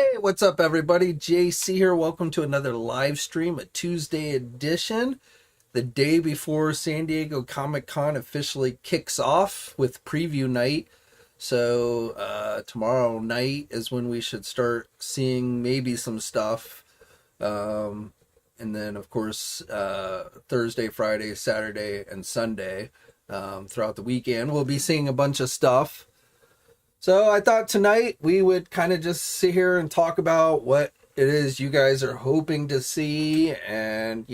Hey, what's up, everybody? JayC here. Welcome to another live stream, a Tuesday edition, the day before San Diego Comic-Con officially kicks off with preview night. So tomorrow night is when we should start seeing maybe some stuff. And then, of course, Thursday, Friday, Saturday, and Sunday throughout the weekend, we'll be seeing a bunch of stuff. So I thought tonight we would kind of just sit here and talk about what it is you guys are hoping to see and,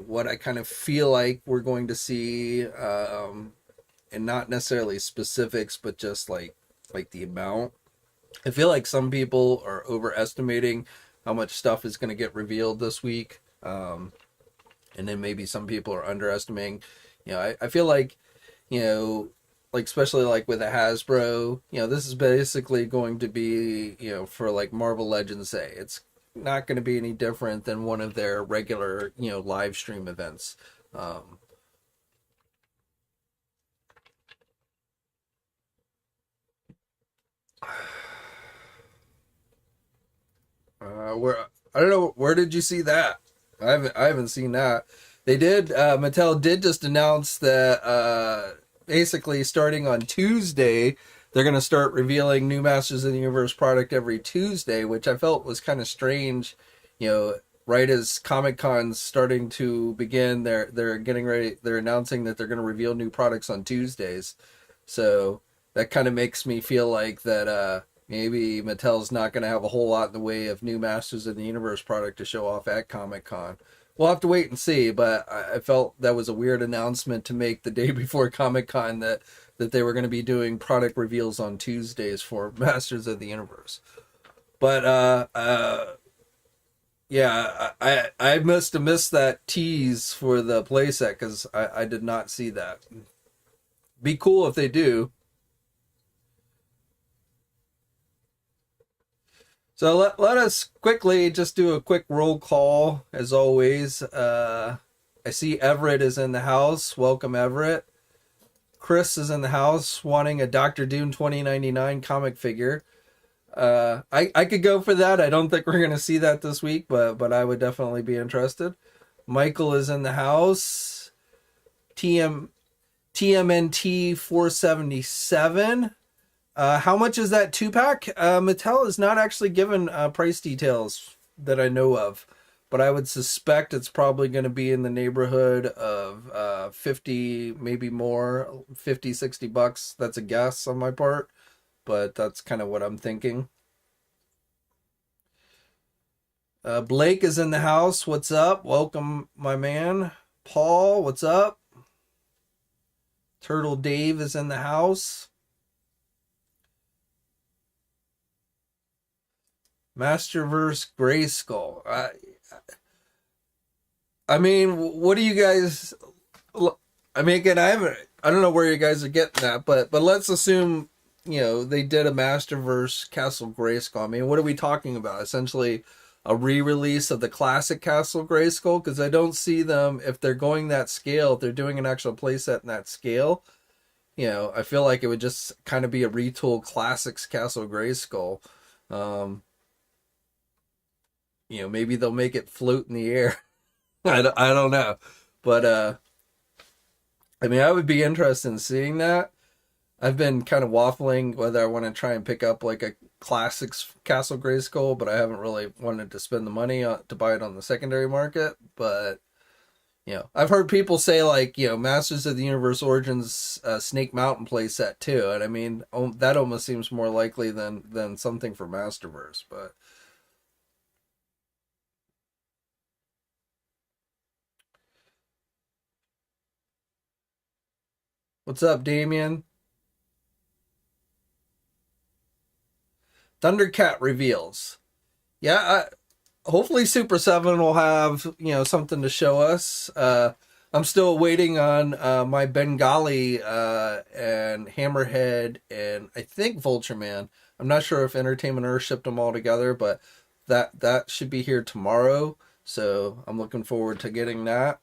what I kind of feel like we're going to see, and not necessarily specifics, but just like the amount. I feel like some people are overestimating how much stuff is going to get revealed this week. And then maybe some people are underestimating. I feel like, like especially like with a Hasbro, this is basically going to be, for like Marvel Legends Day. It's not going to be any different than one of their regular, live stream events. Where I don't know, where did you see that? I haven't seen that. They did. Mattel did just announce that basically starting on Tuesday, they're going to start revealing new Masters of the Universe product every Tuesday, which I felt was kind of strange. Right as Comic-Con's starting to begin, they're getting ready. They're announcing that they're going to reveal new products on Tuesdays. So that kind of makes me feel like that maybe Mattel's not going to have a whole lot in the way of new Masters of the Universe product to show off at Comic-Con. We'll have to wait and see, but I felt that was a weird announcement to make the day before Comic-Con that they were going to be doing product reveals on Tuesdays for Masters of the Universe. But yeah, I must have missed that tease for the playset because I did not see that. Be cool if they do. So let us quickly just do a quick roll call, as always. I see Everett is in the house. Welcome, Everett. Chris is in the house wanting a Dr. Doom 2099 comic figure. I could go for that. I don't think we're going to see that this week, but I would definitely be interested. Michael is in the house. TMNT 477. How much is that 2-pack? Mattel has not actually given price details that I know of, but I would suspect it's probably going to be in the neighborhood of 50, maybe more, 50, 60 bucks. That's a guess on my part, but that's kind of what I'm thinking. Blake is in the house. What's up? Welcome, my man. Paul, what's up? Turtle Dave is in the house. Masterverse Grayskull. I mean, what do you guys? I mean, again, I don't know where you guys are getting that, but let's assume they did a Masterverse Castle Grayskull. I mean, what are we talking about? Essentially, a re-release of the classic Castle Grayskull? Because I don't see them, if they're going that scale, if they're doing an actual playset in that scale. I feel like it would just kind of be a retool classics Castle Grayskull. Maybe they'll make it float in the air. I don't know. But, I mean, I would be interested in seeing that. I've been kind of waffling whether I want to try and pick up like a classics Castle Grayskull, but I haven't really wanted to spend the money to buy it on the secondary market. But, I've heard people say like, Masters of the Universe Origins Snake Mountain playset too. And I mean, that almost seems more likely than something for Masterverse, but... What's up, Damien? Thundercat reveals. Yeah, hopefully Super 7 will have, something to show us. I'm still waiting on my Bengali and Hammerhead and I think Vulture Man. I'm not sure if Entertainment Earth shipped them all together, but that should be here tomorrow. So I'm looking forward to getting that.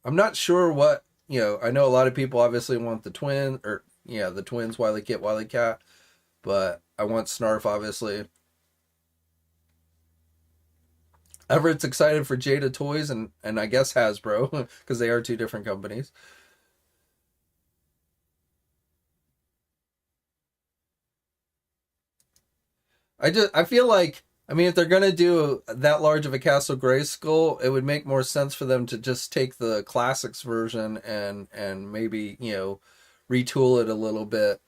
I'm not sure what, I know a lot of people obviously want the the twins, Wily Kit, Wily Cat, but I want Snarf, obviously. Everett's excited for Jada Toys and I guess Hasbro because they are two different companies. I feel like, I mean, if they're gonna do that large of a Castle Grayskull, it would make more sense for them to just take the classics version and maybe, retool it a little bit.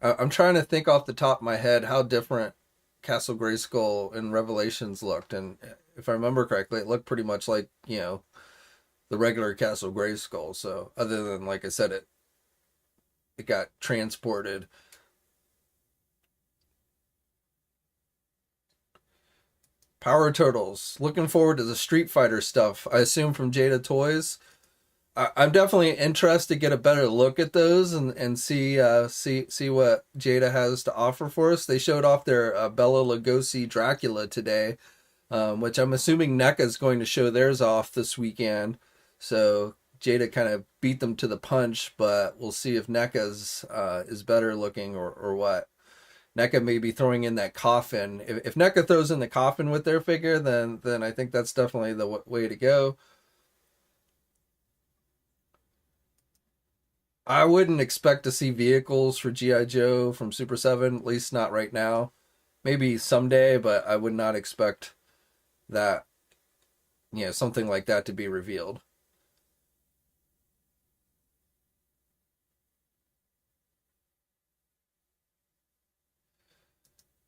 I'm trying to think off the top of my head how different Castle Grayskull and Revelations looked, and if I remember correctly, it looked pretty much like, the regular Castle Grayskull. So other than, like I said, it got transported. Power Turtles. Looking forward to the Street Fighter stuff. I assume from Jada Toys. I'm definitely interested to get a better look at those and see what Jada has to offer for us. They showed off their Bela Lugosi Dracula today, which I'm assuming NECA is going to show theirs off this weekend. So Jada kind of beat them to the punch, but we'll see if NECA's is better looking or what. NECA may be throwing in that coffin. If NECA throws in the coffin with their figure, then I think that's definitely the way to go. I wouldn't expect to see vehicles for G.I. Joe from Super 7, at least not right now. Maybe someday, but I would not expect that, something like that to be revealed.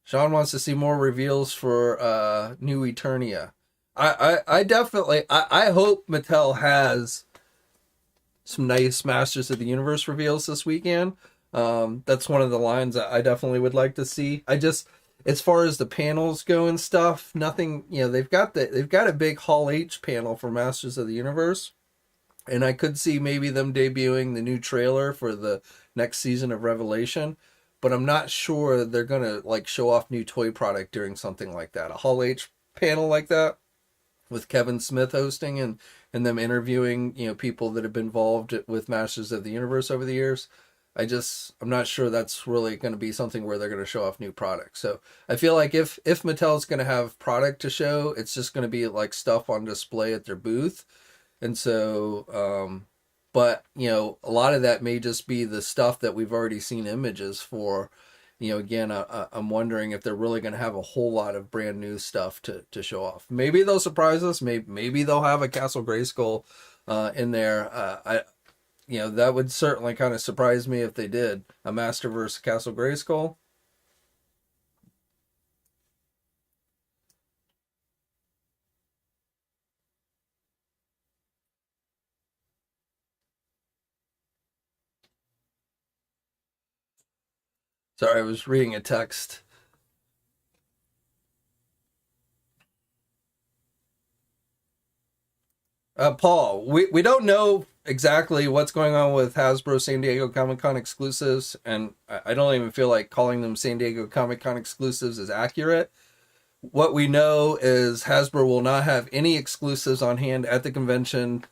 Sean wants to see more reveals for New Eternia. I definitely, I hope Mattel has some nice Masters of the Universe reveals this weekend. That's one of the lines that I definitely would like to see. As far as the panels go and stuff, nothing. They've got a big Hall H panel for Masters of the Universe, and I could see maybe them debuting the new trailer for the next season of Revelation. But I'm not sure they're gonna like show off new toy product during something like that. A Hall H panel like that with Kevin Smith hosting and them interviewing, people that have been involved with Masters of the Universe over the years. I'm not sure that's really going to be something where they're going to show off new products. So I feel like if Mattel's going to have product to show, it's just going to be like stuff on display at their booth. And so, but a lot of that may just be the stuff that we've already seen images for. Again, I'm wondering if they're really going to have a whole lot of brand new stuff to show off. Maybe they'll surprise us. Maybe they'll have a Castle Grayskull in there. That would certainly kind of surprise me if they did. A Masterverse Castle Grayskull. Sorry, I was reading a text. Paul, we don't know exactly what's going on with Hasbro San Diego Comic-Con exclusives, and I don't even feel like calling them San Diego Comic-Con exclusives is accurate. What we know is Hasbro will not have any exclusives on hand at the convention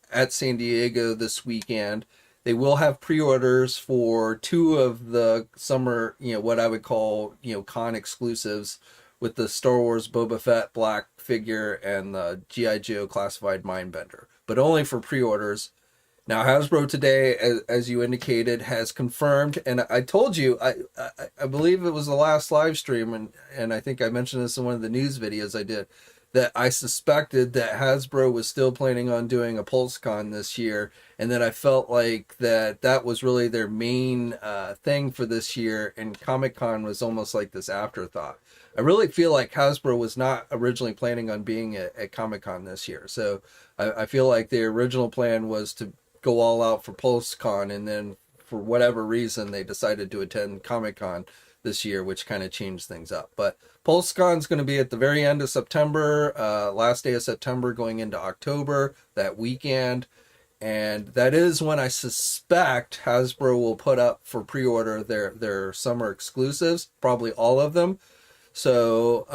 at San Diego this weekend. They will have pre-orders for two of the summer, what I would call, con exclusives with the Star Wars Boba Fett black figure and the G.I. Joe classified Mindbender, but only for pre-orders. Now, Hasbro today, as you indicated, has confirmed, and I told you, I believe it was the last live stream, and I think I mentioned this in one of the news videos I did, that I suspected that Hasbro was still planning on doing a PulseCon this year, and that I felt like that was really their main thing for this year, and Comic-Con was almost like this afterthought. I really feel like Hasbro was not originally planning on being at Comic-Con this year, so I feel like the original plan was to go all out for PulseCon, and then for whatever reason they decided to attend Comic-Con this year, which kind of changed things up. But PulseCon is going to be at the very end of September, last day of September going into October, that weekend. And that is when I suspect Hasbro will put up for pre-order their summer exclusives, probably all of them. So,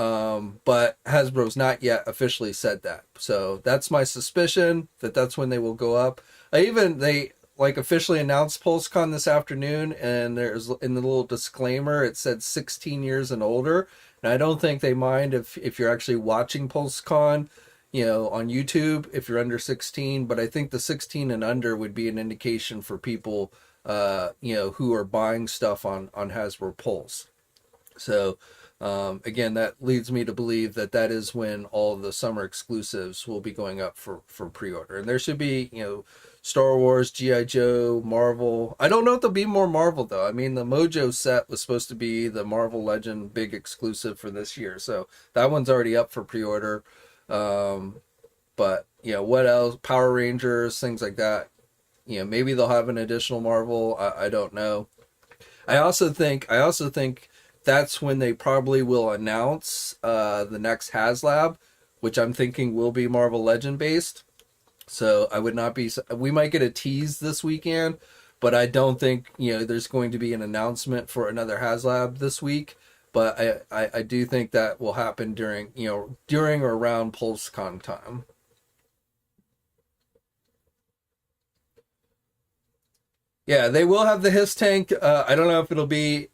but Hasbro's not yet officially said that. So that's my suspicion that that's when they will go up. They like officially announced PulseCon this afternoon, and there's in the little disclaimer it said 16 years and older. And I don't think they mind if you're actually watching PulseCon, on YouTube if you're under 16. But I think the 16 and under would be an indication for people, who are buying stuff on Hasbro Pulse. So. Again, that leads me to believe that is when all of the summer exclusives will be going up for pre-order. And there should be, Star Wars, G.I. Joe, Marvel. I don't know if there'll be more Marvel, though. I mean, the Mojo set was supposed to be the Marvel Legend big exclusive for this year. So that one's already up for pre-order. But, what else? Power Rangers, things like that. Maybe they'll have an additional Marvel. I don't know. I also think that's when they probably will announce the next HasLab, which I'm thinking will be Marvel Legend based. So I would not be. We might get a tease this weekend, but I don't think there's going to be an announcement for another HasLab this week. But I do think that will happen during or around PulseCon time. Yeah, they will have the Hiss tank. I don't know if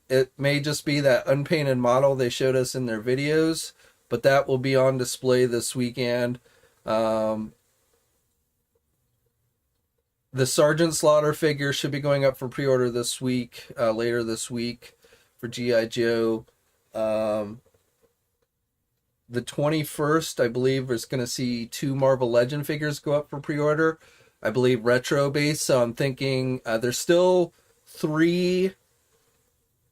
it may just be that unpainted model they showed us in their videos, but that will be on display this weekend. The Sergeant Slaughter figure should be going up for pre-order this week, later this week for G.I. Joe. The 21st, I believe, is going to see 2 Marvel Legend figures go up for pre-order. I believe retro based, so I'm thinking there's still 3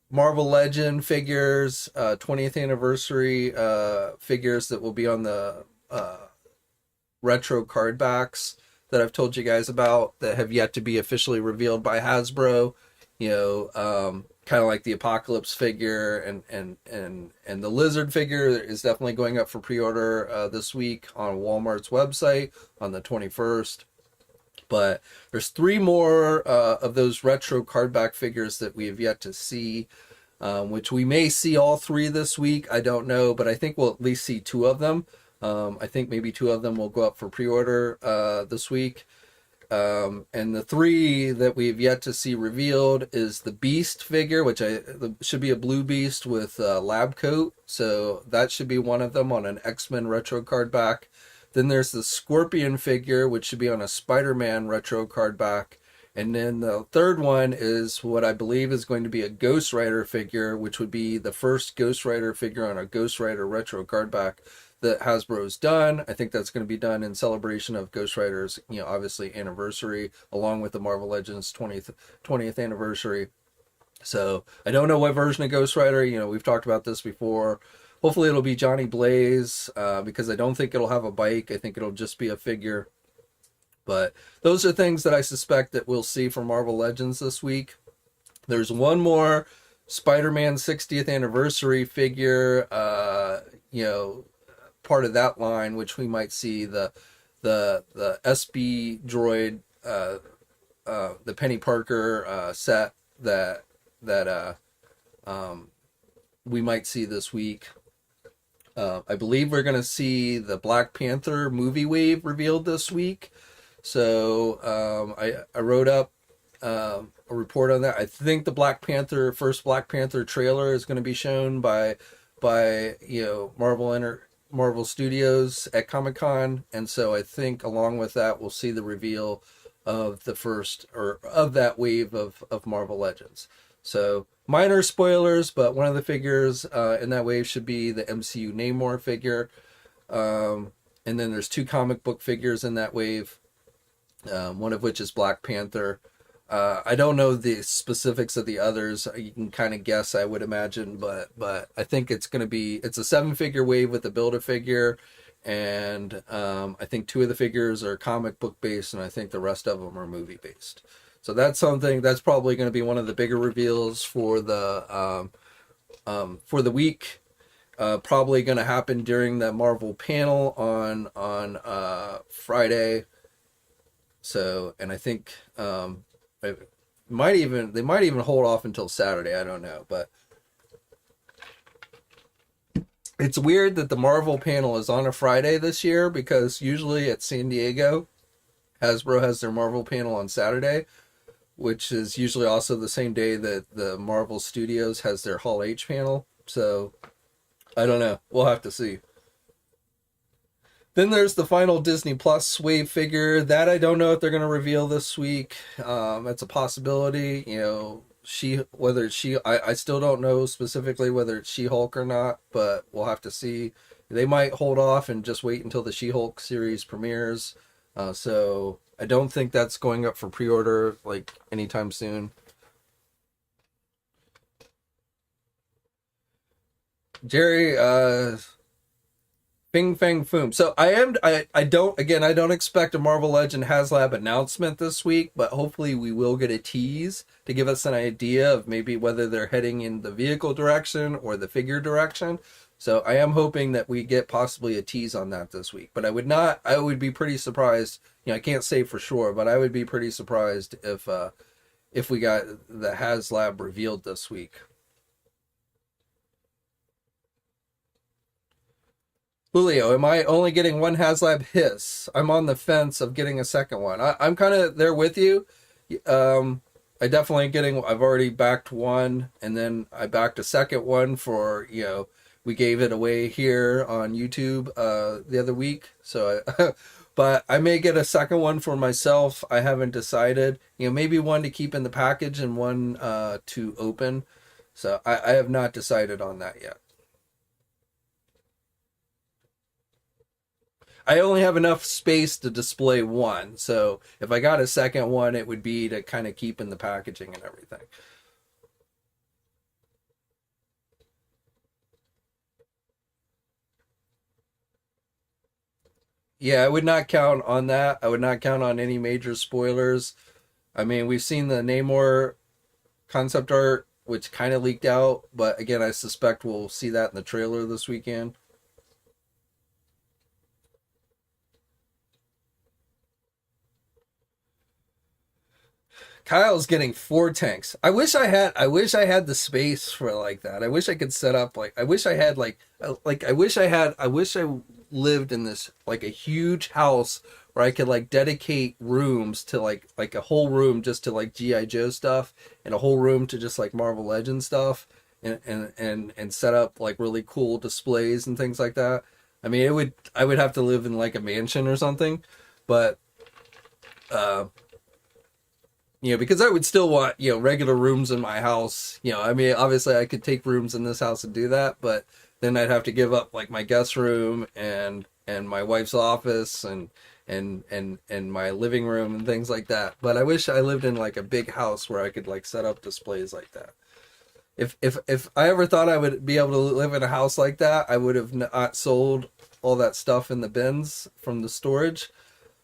Marvel Legend figures, 20th anniversary figures that will be on the retro card backs that I've told you guys about that have yet to be officially revealed by Hasbro. Kind of like the Apocalypse figure and the Lizard figure is definitely going up for pre-order this week on Walmart's website on the 21st. But there's 3 more of those retro card back figures that we have yet to see, which we may see all 3 this week. I don't know, but I think we'll at least see 2 of them. I think maybe 2 of them will go up for pre-order this week. And the 3 that we've yet to see revealed is the Beast figure, which should be a blue Beast with lab coat. So that should be one of them on an X-Men retro card back. Then there's the Scorpion figure, which should be on a Spider-Man retro card back. And then the third one is what I believe is going to be a Ghost Rider figure, which would be the first Ghost Rider figure on a Ghost Rider retro card back that Hasbro's done. I think that's going to be done in celebration of Ghost Rider's, obviously anniversary, along with the Marvel Legends 20th anniversary. So I don't know what version of Ghost Rider, we've talked about this before. Hopefully it'll be Johnny Blaze, because I don't think it'll have a bike. I think it'll just be a figure. But those are things that I suspect that we'll see from Marvel Legends this week. There's one more Spider-Man 60th anniversary figure, part of that line, which we might see the SB droid, the Penny Parker set that we might see this week. I believe we're going to see the Black Panther movie wave revealed this week. So I wrote up a report on that. I think the first Black Panther trailer is going to be shown by Marvel Studios at Comic-Con. And so I think along with that, we'll see the reveal of the first, or of that wave of Marvel Legends. So minor spoilers, but one of the figures in that wave should be the MCU Namor figure. And then there's 2 comic book figures in that wave, one of which is Black Panther. I don't know the specifics of the others. You can kind of guess, I would imagine, but I think it's a 7-figure wave with a Build-A-Figure, and I think 2 of the figures are comic book based, and I think the rest of them are movie based. So that's something that's probably going to be one of the bigger reveals for the week. Probably going to happen during the Marvel panel on Friday. So, and I think they might even hold off until Saturday. I don't know, but it's weird that the Marvel panel is on a Friday this year, because usually at San Diego, Hasbro has their Marvel panel on Saturday. which is usually also the same day that the Marvel Studios has their Hall H panel. So I don't know. We'll have to see. Then there's the final Disney Plus Wave figure that I don't know if they're going to reveal this week. It's a possibility. You know, I still don't know specifically whether it's She-Hulk or not, but we'll have to see. They might hold off and just wait until the She-Hulk series premieres. So I don't think that's going up for pre-order like anytime soon. Jerry, Bing Fang Foom. So I don't expect a Marvel Legend HasLab announcement this week, but hopefully we will get a tease to give us an idea of maybe whether they're heading in the vehicle direction or the figure direction. So I am hoping that we get possibly a tease on that this week, but I would be pretty surprised. You know, I can't say for sure, but I would be pretty surprised if we got the HasLab revealed this week. Julio, am I only getting one HasLab hiss? I'm on the fence of getting a second one. I'm kind of there with you. I definitely I've already backed one, and then I backed a second one for, you know, we gave it away here on YouTube the other week. So, but I may get a second one for myself. I haven't decided. You know, maybe one to keep in the package and one to open. So I have not decided on that yet. I only have enough space to display one, so if I got a second one, it would be to kind of keep in the packaging and everything. Yeah, I would not count on that. I would not count on any major spoilers. I mean, we've seen the Namor concept art, which kind of leaked out, but again, I suspect we'll see that in the trailer this weekend. Kyle's getting 4 tanks. I wish I had the space for like that. I wish I could set up I wish I had I wish I lived in this like a huge house where I could like dedicate rooms to like a whole room just to like GI Joe stuff and a whole room to just like Marvel Legends stuff and set up like really cool displays and things like that. I mean, I would have to live in like a mansion or something, but you know, because I would still want, you know, regular rooms in my house. You know, I mean, obviously I could take rooms in this house and do that, but then I'd have to give up like my guest room and my wife's office and my living room and things like that. But I wish I lived in like a big house where I could like set up displays like that. If I ever thought I would be able to live in a house like that, I would have not sold all that stuff in the bins from the storage,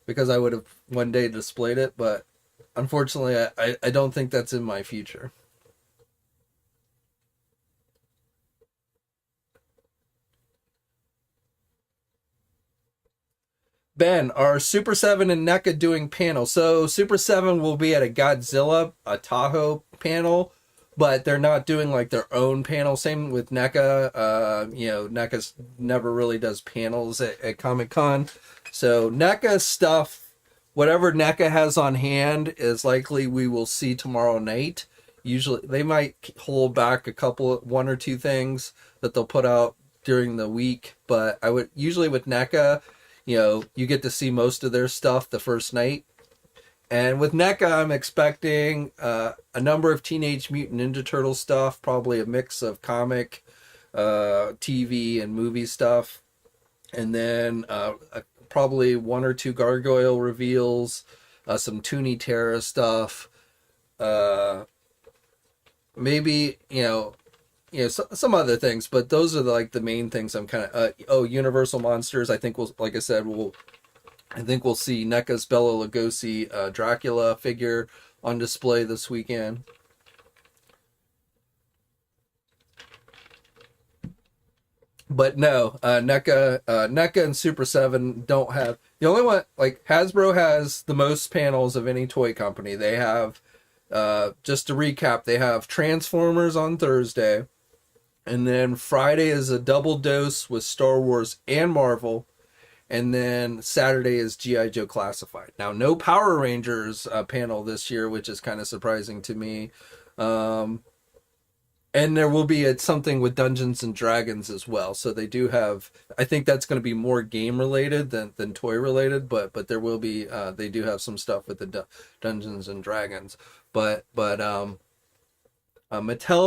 because I would have one day displayed it, but unfortunately, I don't think that's in my future. Ben, are Super 7 and NECA doing panels? So Super 7 will be at a Godzilla, a Tahoe panel, but they're not doing like their own panel. Same with NECA. You know, NECA never really does panels at Comic-Con. So NECA stuff, whatever NECA has on hand is likely we will see tomorrow night. Usually they might hold back one or two things that they'll put out during the week, but I would usually with NECA, you know, you get to see most of their stuff the first night. And with NECA, I'm expecting a number of Teenage Mutant Ninja Turtle stuff, probably a mix of comic, TV, and movie stuff. And then probably one or two Gargoyle reveals, some Toonie Terra stuff, maybe, some other things, but those are like the main things I'm kind of, Universal Monsters. I think we'll see NECA's Bela Lugosi Dracula figure on display this weekend. But no, NECA and Super 7 don't have... The only one, like, Hasbro has the most panels of any toy company. They have, just to recap, they have Transformers on Thursday, and then Friday is a double dose with Star Wars and Marvel, And then Saturday is G.I. Joe Classified. Now, no Power Rangers panel this year, which is kind of surprising to me. And there will be something with Dungeons and Dragons as well. So they do have, I think that's going to be more game related than toy related, but there will be, they do have some stuff with the Dungeons and Dragons. But Mattel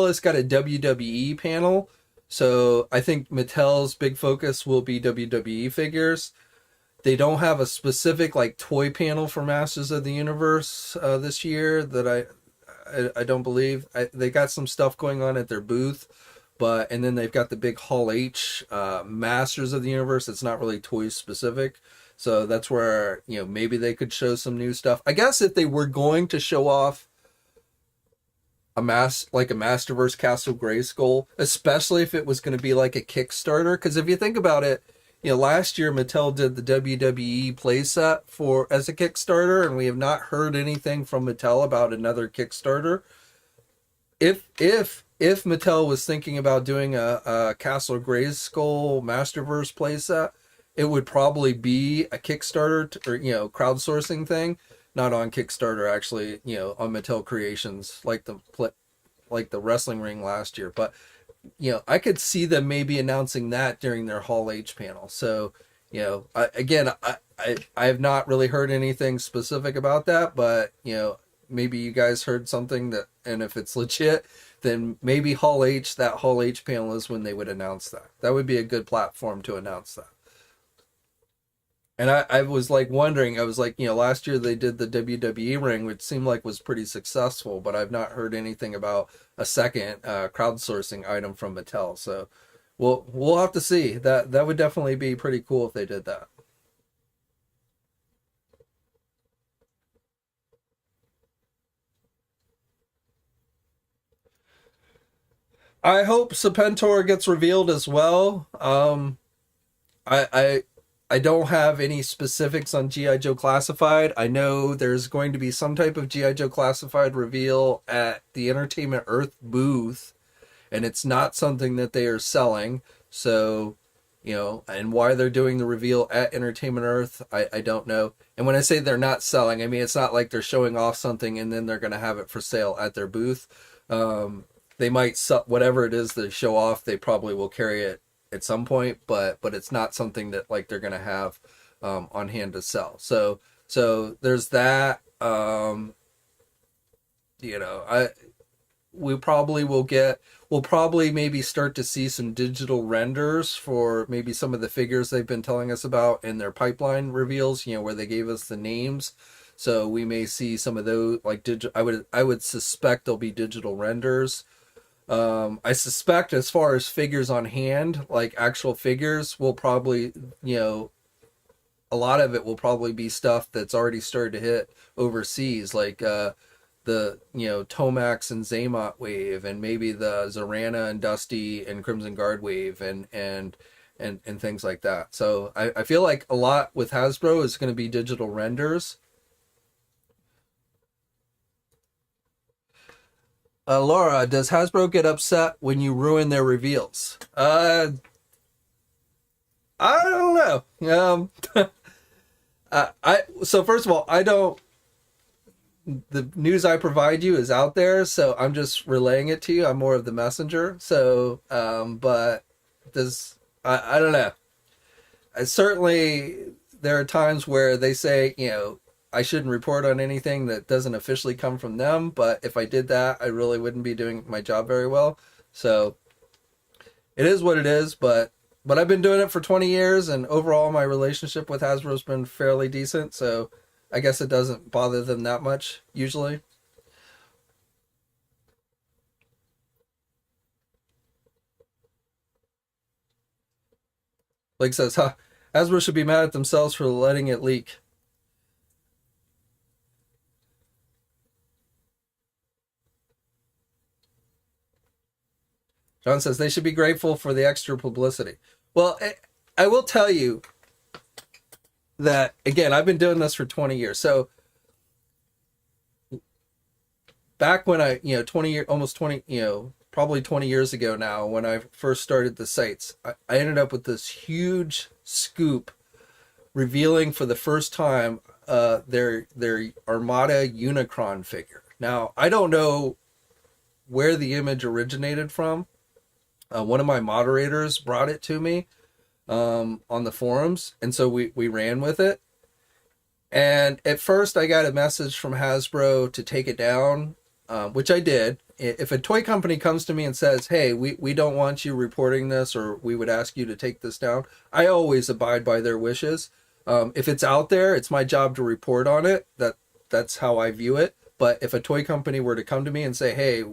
has got a WWE panel. So I think Mattel's big focus will be WWE figures. They don't have a specific like toy panel for Masters of the Universe this year that I don't believe. They got some stuff going on at their booth, and then they've got the big Hall H Masters of the Universe. It's not really toy specific, so that's where maybe they could show some new stuff. I guess if they were going to show off a Masterverse Castle Grayskull, especially if it was going to be like a Kickstarter, because if you think about it, last year Mattel did the WWE playset as a Kickstarter, and we have not heard anything from Mattel about another Kickstarter. If Mattel was thinking about doing a Castle Grayskull Masterverse playset, it would probably be a Kickstarter or crowdsourcing thing, not on Kickstarter actually, on Mattel Creations like the wrestling ring last year, but. I could see them maybe announcing that during their Hall H panel. So, I have not really heard anything specific about that, but, maybe you guys heard something and if it's legit, then maybe that Hall H panel is when they would announce that. That would be a good platform to announce that. And I was wondering, last year they did the WWE ring, which seemed like was pretty successful, but I've not heard anything about a second crowdsourcing item from Mattel. So we'll have to see. That would definitely be pretty cool if they did that. I hope Serpentor gets revealed as well. I don't have any specifics on G.I. Joe Classified. I know there's going to be some type of G.I. Joe Classified reveal at the Entertainment Earth booth, and it's not something that they are selling. So, and why they're doing the reveal at Entertainment Earth, I don't know. And when I say they're not selling, I mean, it's not like they're showing off something and then they're going to have it for sale at their booth. They might sell whatever it is they show off. They probably will carry it at some point, but it's not something that they're going to have on hand to sell. So there's that. We'll probably maybe start to see some digital renders for maybe some of the figures they've been telling us about in their pipeline reveals, where they gave us the names. So we may see some of those I would suspect there'll be digital renders. I suspect as far as figures on hand, actual figures, will probably, a lot of it will probably be stuff that's already started to hit overseas, the Tomax and Zaymot wave, and maybe the Zorana and Dusty and Crimson Guard wave, and things like that. So I feel like a lot with Hasbro is going to be digital renders. Laura, does Hasbro get upset when you ruin their reveals? I don't know. So first of all, the news I provide you is out there, so I'm just relaying it to you. I'm more of the messenger. So, but I don't know. Certainly there are times where they say, I shouldn't report on anything that doesn't officially come from them, but if I did that, I really wouldn't be doing my job very well. So it is what it is, but I've been doing it for 20 years, and overall my relationship with Hasbro has been fairly decent, so I guess it doesn't bother them that much, usually. Says, Hasbro should be mad at themselves for letting it leak. John says they should be grateful for the extra publicity. Well, I will tell you that, again, I've been doing this for 20 years. So back when probably 20 years ago now, when I first started the sites, I ended up with this huge scoop revealing for the first time their Armada Unicron figure. Now, I don't know where the image originated from. One of my moderators brought it to me on the forums, and so we ran with it. And at first, I got a message from Hasbro to take it down, which I did. If a toy company comes to me and says, hey, we don't want you reporting this, or we would ask you to take this down, I always abide by their wishes. If it's out there, it's my job to report on it. That's how I view it. But if a toy company were to come to me and say, hey,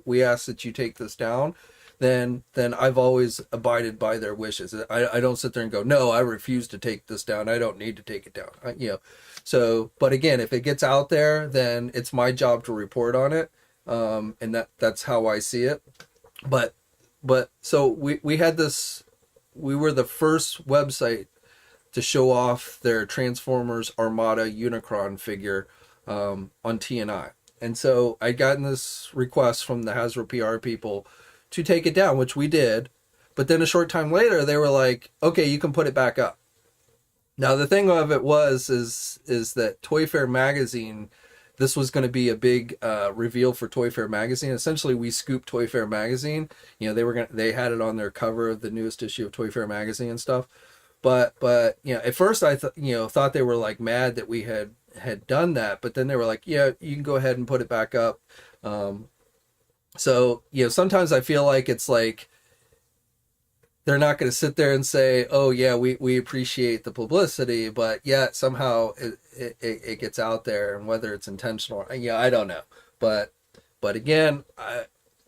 we ask that you take this down, then I've always abided by their wishes. I don't sit there and go, no, I refuse to take this down. I don't need to take it down. So, but again, if it gets out there, then it's my job to report on it. And that's how I see it. But so we had this, we were the first website to show off their Transformers Armada Unicron figure on TNI. And so I'd gotten this request from the Hasbro PR people to take it down, which we did. But then a short time later, they were like, okay, you can put it back up. Now, the thing of it is that Toy Fair Magazine, this was going to be a big reveal for Toy Fair Magazine. Essentially, we scooped Toy Fair Magazine. They had it on their cover of the newest issue of Toy Fair Magazine and stuff. But at first I thought they were like mad that we had done that, but then they were like, yeah, you can go ahead and put it back up. So sometimes I feel like it's like they're not going to sit there and say, oh yeah, we appreciate the publicity, but yet somehow it gets out there, and whether it's intentional, I don't know. But again,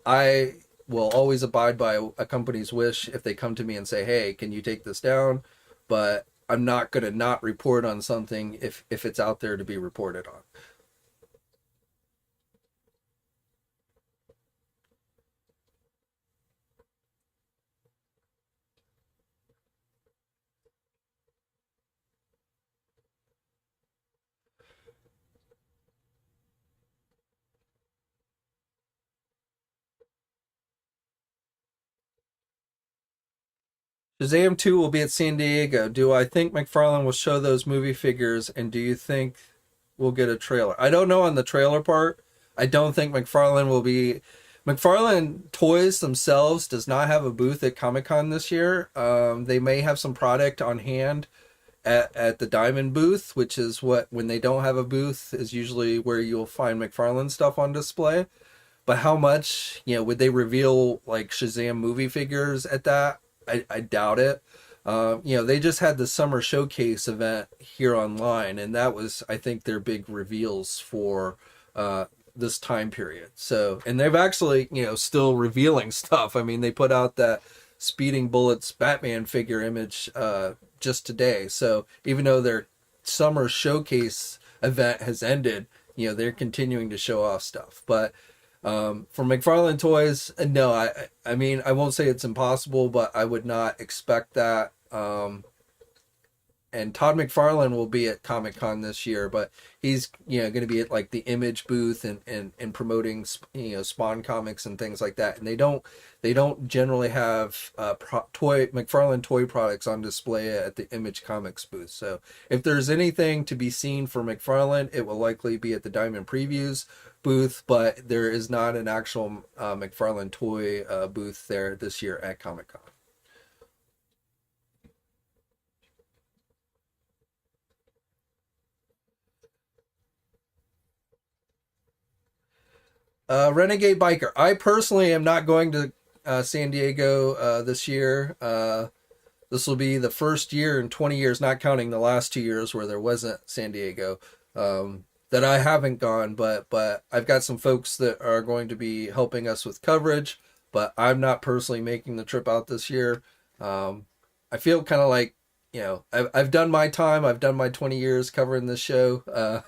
I will always abide by a company's wish if they come to me and say, hey, can you take this down? But I'm not going to not report on something if it's out there to be reported on. Shazam 2 will be at San Diego. Do I think Mcfarlane will show those movie figures, and do you think we'll get a trailer? I don't know on the trailer part. I don't think Mcfarlane will be... McFarlane Toys themselves does not have a booth at Comic-Con this year. They may have some product on hand at the Diamond booth, which is when they don't have a booth, is usually where you'll find McFarlane stuff on display. But how much, would they reveal like Shazam movie figures at that? I doubt it. They just had the summer showcase event here online, and that was, I think, their big reveals for this time period. So, and they've actually, still revealing stuff. I mean, they put out that Speeding Bullets Batman figure image just today. So even though their summer showcase event has ended, they're continuing to show off stuff. But for McFarlane Toys, no, I mean, I won't say it's impossible, but I would not expect that. And Todd McFarlane will be at Comic-Con this year, but he's, going to be at like the Image booth and promoting, Spawn comics and things like that. And they don't generally have McFarlane toy products on display at the Image Comics booth. So if there's anything to be seen for McFarlane, it will likely be at the Diamond Previews booth, but there is not an actual McFarlane toy booth there this year at Comic-Con. Renegade Biker. I personally am not going to San Diego this year. This will be the first year in 20 years, not counting the last 2 years where there wasn't San Diego, that I haven't gone. But I've got some folks that are going to be helping us with coverage, but I'm not personally making the trip out this year. I feel kind of like, I've done my time. I've done my 20 years covering this show.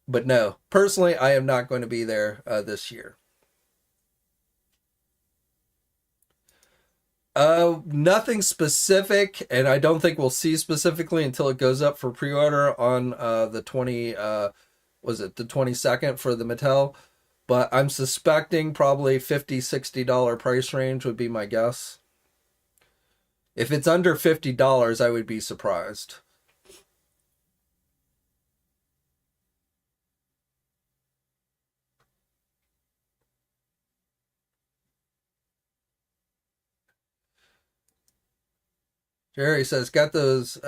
But no, personally, I am not going to be there this year. Nothing specific, and I don't think we'll see specifically until it goes up for pre-order on the 22nd for the Mattel. But I'm suspecting probably $50-$60 price range would be my guess. If it's under $50, I would be surprised. Jerry says, got those.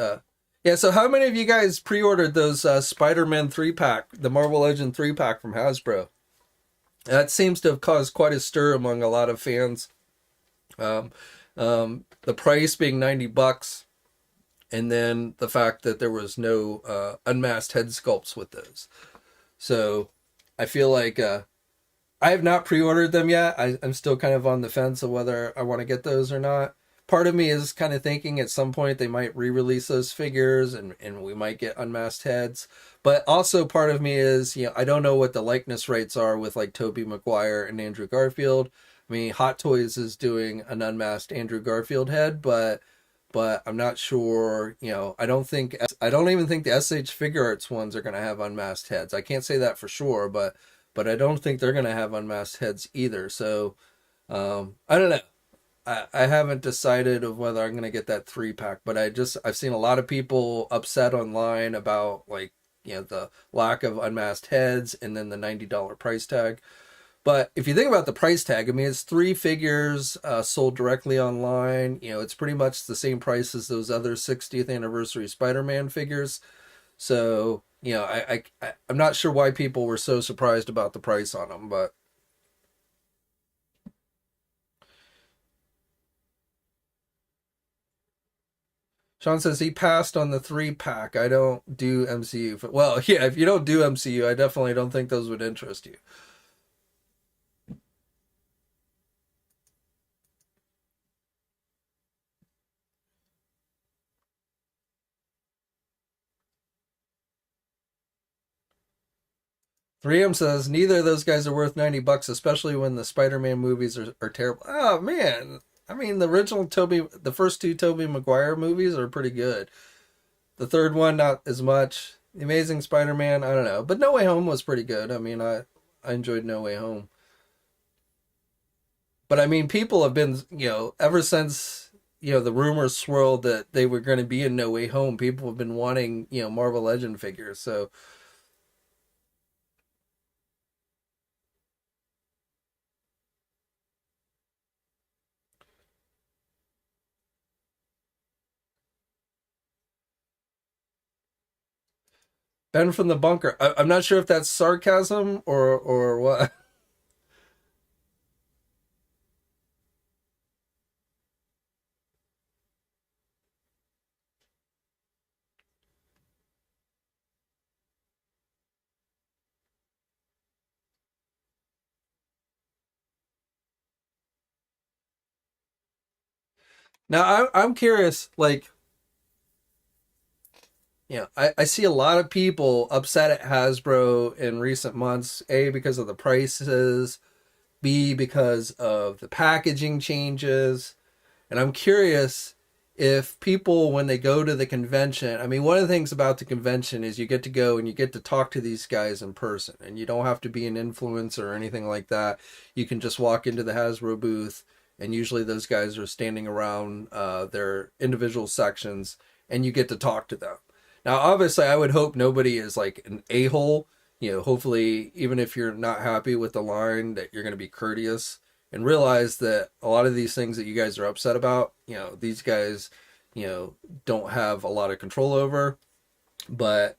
Yeah, so how many of you guys pre ordered those Spider-Man 3-pack, the Marvel Legend 3-pack from Hasbro? That seems to have caused quite a stir among a lot of fans. The price being $90, and then the fact that there was no unmasked head sculpts with those. So I feel like I have not pre-ordered them yet. I'm still kind of on the fence of whether I want to get those or not. Part of me is kind of thinking at some point they might re-release those figures and we might get unmasked heads. But also part of me is, I don't know what the likeness rates are with like Tobey Maguire and Andrew Garfield. I mean, Hot Toys is doing an unmasked Andrew Garfield head, but I'm not sure, I don't even think the SH Figure Arts ones are going to have unmasked heads. I can't say that for sure, but I don't think they're going to have unmasked heads either. So, I don't know. I haven't decided of whether I'm going to get that 3-pack, but I've seen a lot of people upset online about like, the lack of unmasked heads and then the $90 price tag. But if you think about the price tag, I mean, it's 3 figures sold directly online. It's pretty much the same price as those other 60th anniversary Spider-Man figures. So, I'm not sure why people were so surprised about the price on them, but Sean says he passed on the 3-pack. I don't do MCU. Well, yeah, if you don't do MCU, I definitely don't think those would interest you. Threem says neither of those guys are worth $90, especially when the Spider-Man movies are terrible. Oh man, I mean the first 2 Tobey Maguire movies are pretty good. The third one not as much. The Amazing Spider-Man, I don't know, but No Way Home was pretty good. I mean, I enjoyed No Way Home. But I mean, people have been, ever since the rumors swirled that they were going to be in No Way Home, people have been wanting Marvel Legend figures. So. Ben from the bunker. I'm not sure if that's sarcasm or what. Now I'm curious. Like, I see a lot of people upset at Hasbro in recent months. A, because of the prices. B, because of the packaging changes. And I'm curious if people, when they go to the convention, I mean, one of the things about the convention is you get to go and you get to talk to these guys in person, and you don't have to be an influencer or anything like that. You can just walk into the Hasbro booth, and usually those guys are standing around their individual sections, and you get to talk to them. Now, obviously, I would hope nobody is like an a-hole. Hopefully, even if you're not happy with the line, that you're going to be courteous and realize that a lot of these things that you guys are upset about, these guys, don't have a lot of control over. But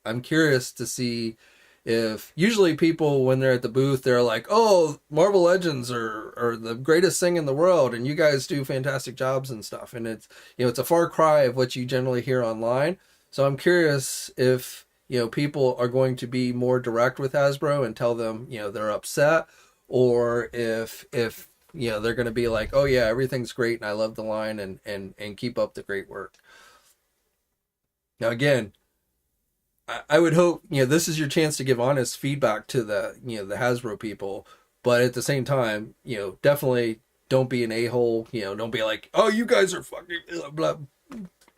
I'm curious to see if usually people, when they're at the booth, they're like, oh, Marvel Legends are the greatest thing in the world, and you guys do fantastic jobs and stuff. And it's, it's a far cry of what you generally hear online. So I'm curious if, people are going to be more direct with Hasbro and tell them, they're upset, or if they're going to be like, oh yeah, everything's great and I love the line and keep up the great work. Now again, I would hope, this is your chance to give honest feedback to the Hasbro people, but at the same time, definitely don't be an a-hole. Don't be like, oh, you guys are fucking blah,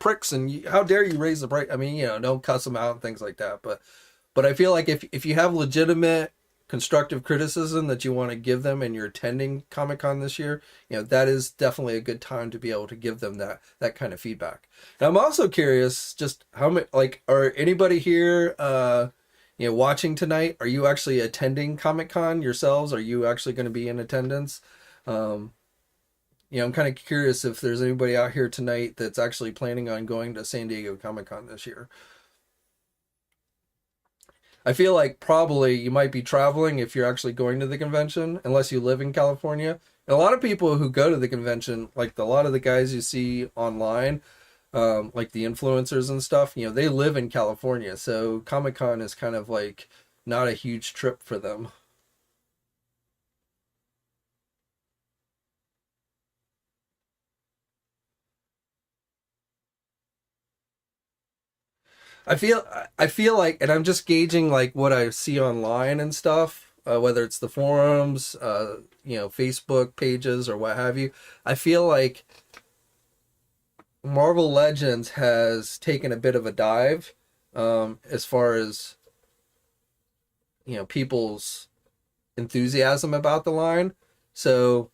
pricks, and how dare you raise the price. I mean, don't cuss them out and things like that. But I feel like if you have legitimate constructive criticism that you want to give them and you're attending Comic-Con this year, that is definitely a good time to be able to give them that kind of feedback. And I'm also curious just how many, like, are anybody here watching tonight? Are you actually attending Comic-Con yourselves? Are you actually going to be in attendance? I'm kind of curious if there's anybody out here tonight that's actually planning on going to San Diego Comic-Con this year. I feel like probably you might be traveling if you're actually going to the convention, unless you live in California. And a lot of people who go to the convention, like a lot of the guys you see online, like the influencers and stuff, they live in California. So Comic-Con is kind of like not a huge trip for them. I feel like, and I'm just gauging like what I see online and stuff, whether it's the forums, Facebook pages or what have you. I feel like Marvel Legends has taken a bit of a dive, as far as people's enthusiasm about the line. So,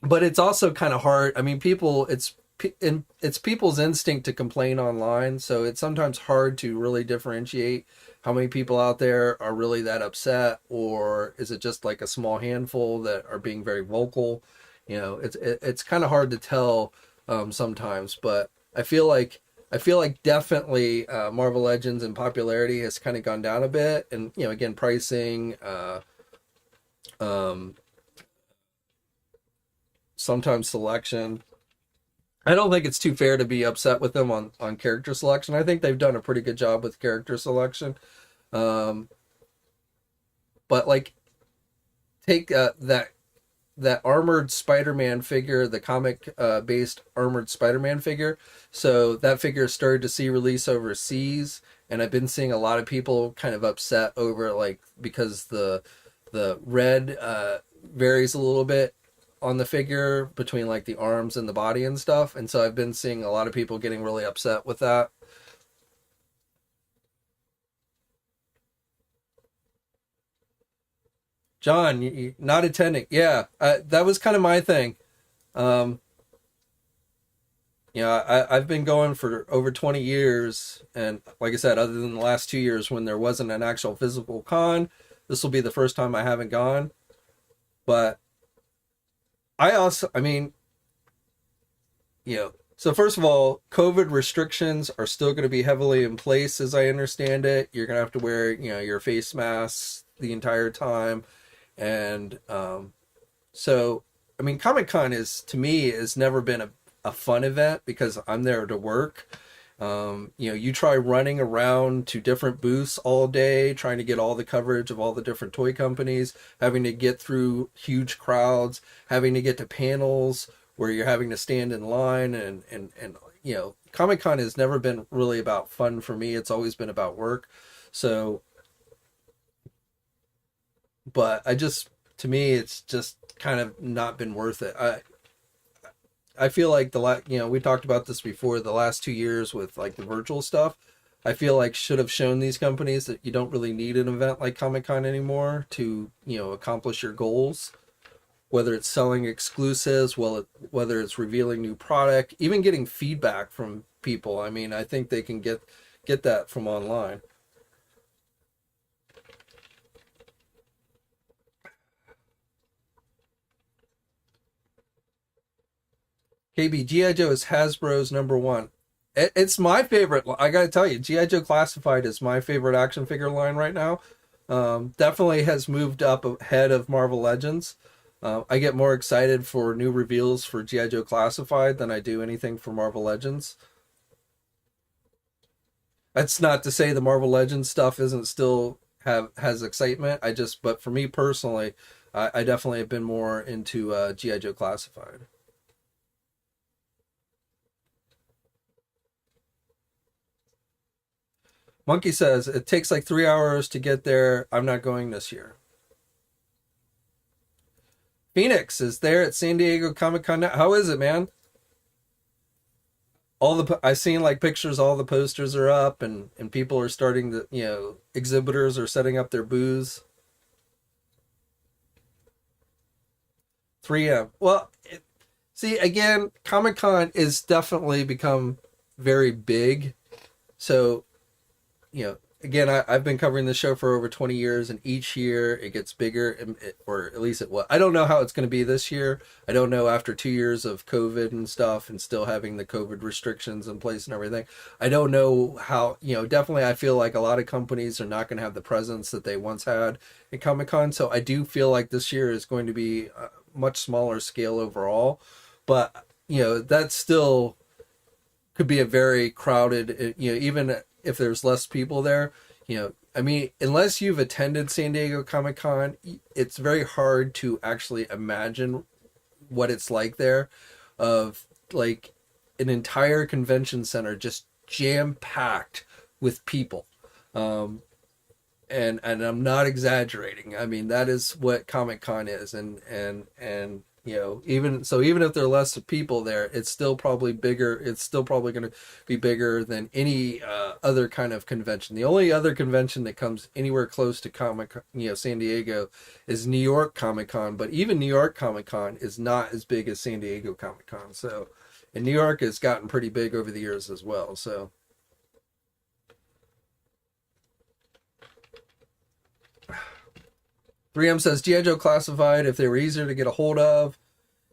but it's also kind of hard. I mean, it's people's instinct to complain online, so it's sometimes hard to really differentiate how many people out there are really that upset, or is it just like a small handful that are being very vocal. It's kind of hard to tell sometimes, but I feel like definitely Marvel Legends in popularity has kind of gone down a bit, and again, pricing, um, sometimes selection. I don't think it's too fair to be upset with them on character selection. I think they've done a pretty good job with character selection. Um, but like, take that armored Spider-Man figure, the comic based armored Spider-Man figure. So that figure started to see release overseas, and I've been seeing a lot of people kind of upset over, like, because the red varies a little bit on the figure between like the arms and the body and stuff. And so I've been seeing a lot of people getting really upset with that. John, you not attending. Yeah, that was kind of my thing. Um, I've been going for over 20 years. And like I said, other than the last 2 years when there wasn't an actual physical con, this will be the first time I haven't gone. But I mean, so first of all, COVID restrictions are still going to be heavily in place, as I understand it. You're going to have to wear, your face masks the entire time. And so, I mean, Comic Con to me, has never been a fun event because I'm there to work. You try running around to different booths all day, trying to get all the coverage of all the different toy companies, having to get through huge crowds, having to get to panels where you're having to stand in line, and Comic Con has never been really about fun for me. It's always been about work. So, but to me, it's just kind of not been worth it. I feel like we talked about this before, the last 2 years with like the virtual stuff, I feel like should have shown these companies that you don't really need an event like Comic-Con anymore to, accomplish your goals, whether it's selling exclusives, whether it's revealing new product, even getting feedback from people. I mean, I think they can get that from online. KB, G.I. Joe is Hasbro's number one. It's my favorite. I gotta tell you, G.I. Joe Classified is my favorite action figure line right now. Definitely has moved up ahead of Marvel Legends. I get more excited for new reveals for G.I. Joe Classified than I do anything for Marvel Legends. That's not to say the Marvel Legends stuff isn't still has excitement. But for me personally, I definitely have been more into G.I. Joe Classified. Monkey says it takes like 3 hours to get there. I'm not going this year. Phoenix is there at San Diego Comic Con now. How is it, man? I've seen like pictures. All the posters are up, and people are starting to, exhibitors are setting up their booths. 3M. Well, see, again, Comic-Con is definitely become very big. So, again, I've been covering this show for over 20 years, and each year it gets bigger, or at least it was. I don't know how it's going to be this year. I don't know after 2 years of COVID and stuff and still having the COVID restrictions in place and everything. I don't know how, definitely I feel like a lot of companies are not going to have the presence that they once had at Comic-Con. So I do feel like this year is going to be a much smaller scale overall. But, that still could be a very crowded, even if there's less people there, unless you've attended San Diego Comic-Con, it's very hard to actually imagine what it's like there, of like an entire convention center just jam-packed with people. And I'm not exaggerating. I mean, that is what Comic-Con is. And even if there are less people there, it's still probably bigger. It's still probably going to be bigger than any other kind of convention. The only other convention that comes anywhere close to San Diego is New York Comic-Con. But even New York Comic-Con is not as big as San Diego Comic-Con. So, and New York has gotten pretty big over the years as well. So. "3M says G.I. Joe Classified, if they were easier to get a hold of."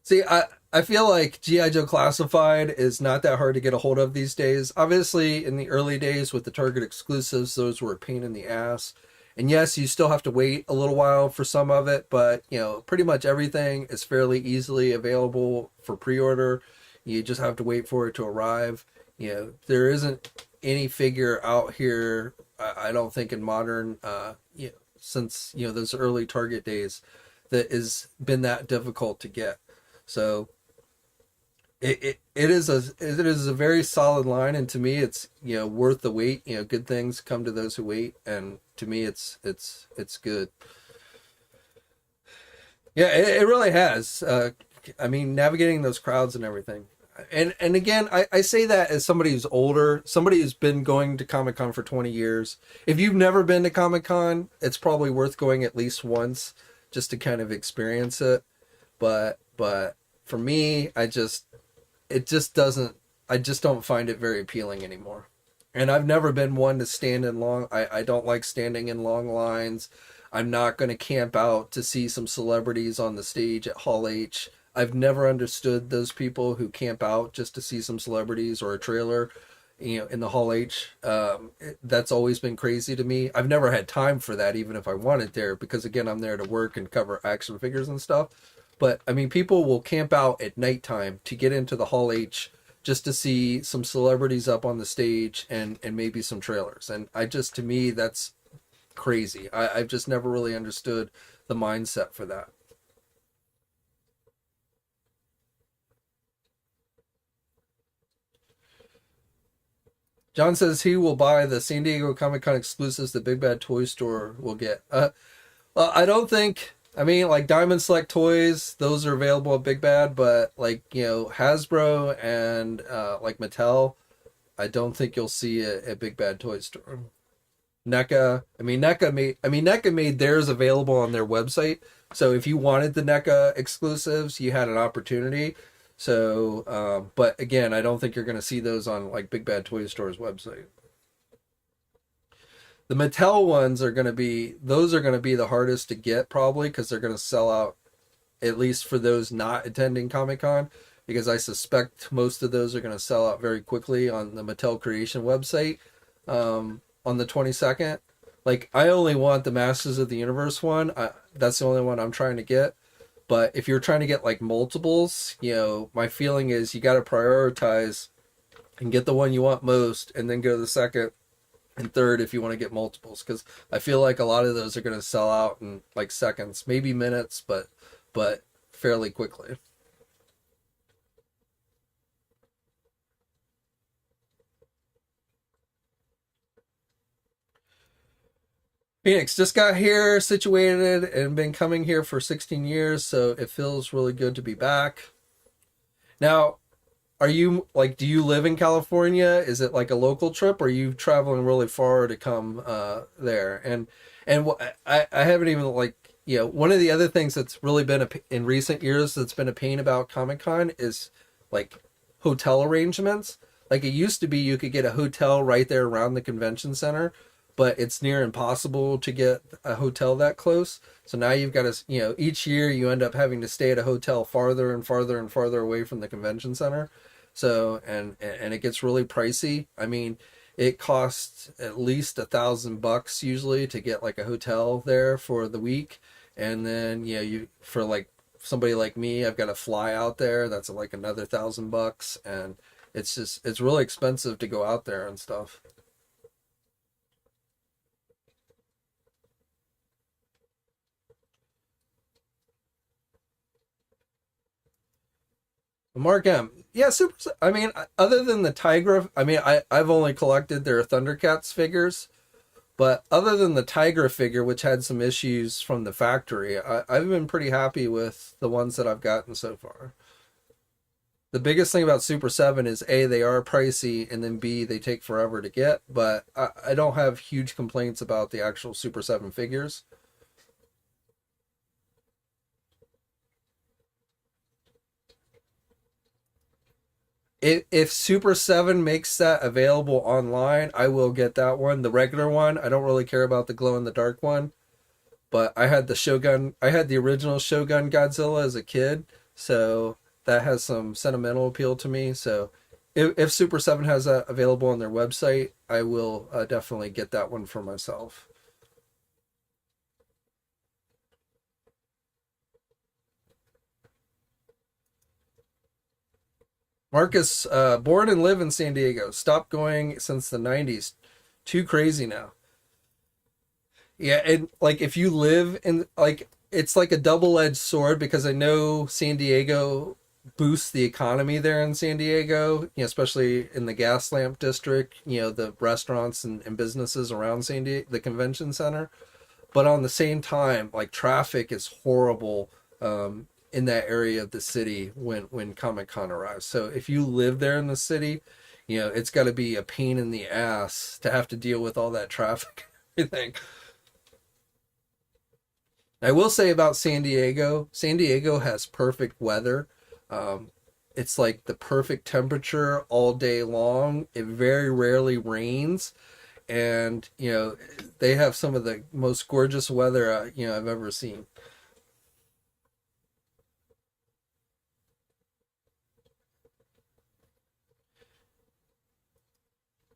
See, I feel like G.I. Joe Classified is not that hard to get a hold of these days. Obviously, in the early days with the Target exclusives, those were a pain in the ass. And yes, you still have to wait a little while for some of it, but, pretty much everything is fairly easily available for pre-order. You just have to wait for it to arrive. There isn't any figure out here, I don't think, in modern, since those early Target days, that has been that difficult to get. So it is a very solid line, and to me it's worth the wait. Good things come to those who wait, and to me it's good. Yeah, it really has. Navigating those crowds and everything. And again, I say that as somebody who's older, somebody who's been going to Comic-Con for 20 years. If you've never been to Comic-Con, it's probably worth going at least once just to kind of experience it. But for me, I just don't find it very appealing anymore. And I've never been one to stand in long. I don't like standing in long lines. I'm not going to camp out to see some celebrities on the stage at Hall H. I've never understood those people who camp out just to see some celebrities or a trailer, in the Hall H. That's always been crazy to me. I've never had time for that, even if I wanted there, because again, I'm there to work and cover action figures and stuff. But people will camp out at nighttime to get into the Hall H just to see some celebrities up on the stage and maybe some trailers. And to me, that's crazy. I've just never really understood the mindset for that. John says he will buy the San Diego Comic-Con exclusives the Big Bad Toy Store will get. Well, I don't think, like Diamond Select Toys, those are available at Big Bad, but Hasbro and like Mattel, I don't think you'll see it at Big Bad Toy Store. NECA made theirs available on their website. So if you wanted the NECA exclusives, you had an opportunity. So, but again, I don't think you're going to see those on like Big Bad Toy Store's website. The Mattel ones are going to be the hardest to get probably, because they're going to sell out, at least for those not attending Comic-Con, because I suspect most of those are going to sell out very quickly on the Mattel Creation website on the 22nd. Like, I only want the Masters of the Universe one. That's the only one I'm trying to get. But if you're trying to get like multiples, my feeling is you got to prioritize and get the one you want most, and then go to the second and third if you want to get multiples. Because I feel like a lot of those are going to sell out in like seconds, maybe minutes, but fairly quickly. Phoenix just got here situated and been coming here for 16 years, so it feels really good to be back. Now, do you live in California? Is it like a local trip, or are you traveling really far to come there? And I haven't even one of the other things that's really been in recent years that's been a pain about Comic-Con is like hotel arrangements. Like it used to be you could get a hotel right there around the convention center, but it's near impossible to get a hotel that close. So now you've got to, each year you end up having to stay at a hotel farther and farther and farther away from the convention center. So, and it gets really pricey. I mean, it costs at least $1,000 usually to get like a hotel there for the week. And then, you, for like somebody like me, I've got to fly out there. That's like another $1,000. And it's really expensive to go out there and stuff. Mark M. Yeah, super. I mean, other than the Tigra, I mean, I've only collected their Thundercats figures, but other than the Tigra figure, which had some issues from the factory, I've been pretty happy with the ones that I've gotten so far. The biggest thing about Super 7 is A, they are pricey, and then B, they take forever to get, but I don't have huge complaints about the actual Super 7 figures. If Super 7 makes that available online, I will get that one. The regular one, I don't really care about the glow in the dark one, but I had the original Shogun Godzilla as a kid, so that has some sentimental appeal to me. So if Super 7 has that available on their website, I will definitely get that one for myself. Marcus, born and live in San Diego. Stopped going since the 90s. Too crazy now. Yeah, and like if you live in like it's like a double-edged sword because I know San Diego boosts the economy there in San Diego, especially in the gas lamp district, the restaurants and businesses around San Diego, the convention center. But on the same time, like traffic is horrible in that area of the city when Comic Con arrives. So if you live there in the city, it's got to be a pain in the ass to have to deal with all that traffic and everything. I will say about San Diego has perfect weather. It's like the perfect temperature all day long. It very rarely rains. And, they have some of the most gorgeous weather, I've ever seen.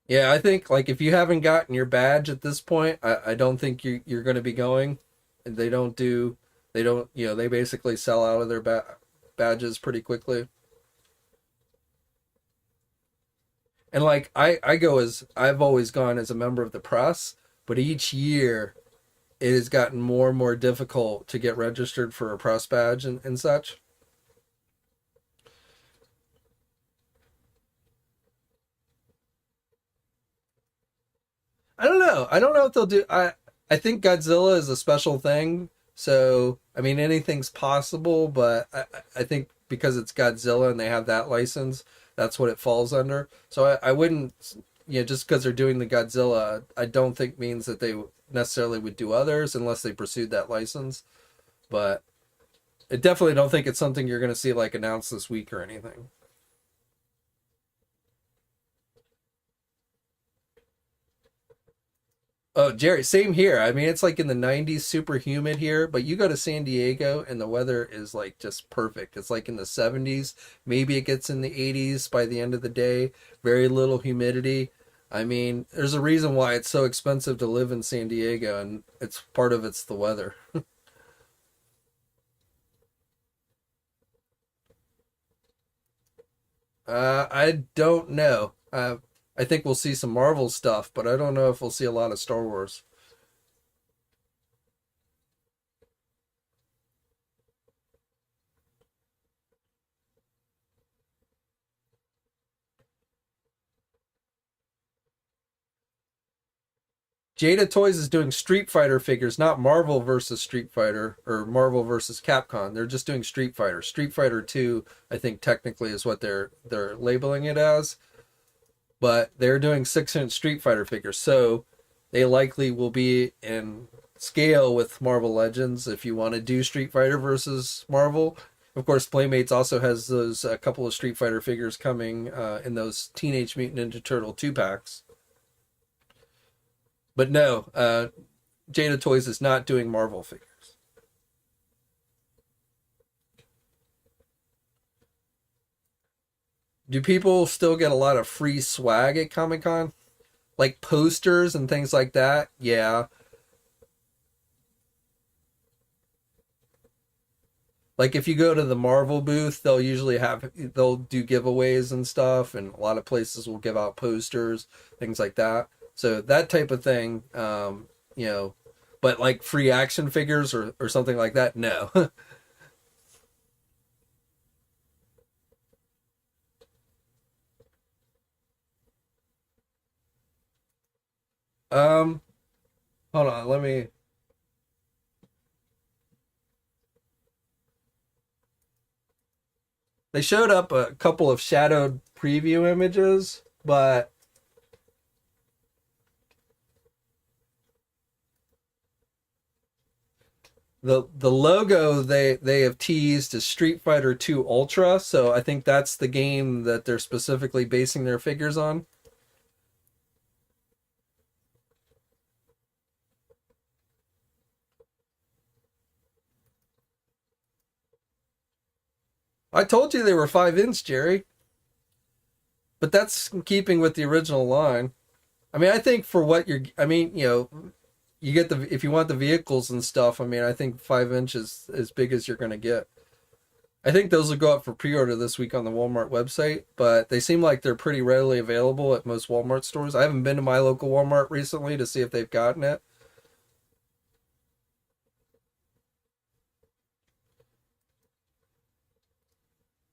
Yeah, I think like if you haven't gotten your badge at this point, I don't think you're going to be going. They don't do, they don't, they basically sell out of their badges pretty quickly. And like I've always gone as a member of the press, but each year it has gotten more and more difficult to get registered for a press badge and such. I don't know. I don't know what they'll do. I think Godzilla is a special thing. So, I mean, anything's possible, but I think because it's Godzilla and they have that license, that's what it falls under. So I wouldn't, just because they're doing the Godzilla, I don't think means that they necessarily would do others unless they pursued that license. But I definitely don't think it's something you're going to see like announced this week or anything. Oh, Jerry, same here. I mean, it's like in the 90s, super humid here, but you go to San Diego and the weather is like just perfect. It's like in the 70s. Maybe it gets in the 80s by the end of the day. Very little humidity. I mean, there's a reason why it's so expensive to live in San Diego, and it's part of it's the weather. I don't know. I think we'll see some Marvel stuff, but I don't know if we'll see a lot of Star Wars. Jada Toys is doing Street Fighter figures, not Marvel versus Street Fighter or Marvel versus Capcom. They're just doing Street Fighter. Street Fighter 2, I think technically is what they're labeling it as, but they're doing 6-inch Street Fighter figures. So they likely will be in scale with Marvel Legends if you want to do Street Fighter versus Marvel. Of course, Playmates also has those a couple of Street Fighter figures coming in those Teenage Mutant Ninja Turtle 2-packs. But no, Jada Toys is not doing Marvel figures. Do people still get a lot of free swag at Comic-Con? Like posters and things like that? Yeah. Like if you go to the Marvel booth, they'll do giveaways and stuff, and a lot of places will give out posters, things like that. So that type of thing, you know, but like free action figures or something like that, no. um, Hold on, let me. They showed up a couple of shadowed preview images, but the logo they have teased is Street Fighter 2 Ultra, so I think that's the game that they're specifically basing their figures on. I told you they were 5 inch, Jerry, but that's in keeping with the original line. I mean, I think for what you're, I mean, you know, you get the if you want the vehicles and stuff. I mean, I think 5 inches is as big as you're going to get. I think those will go up for pre-order this week on the Walmart website, but they seem like they're pretty readily available at most Walmart stores. I haven't been to my local Walmart recently to see if they've gotten it.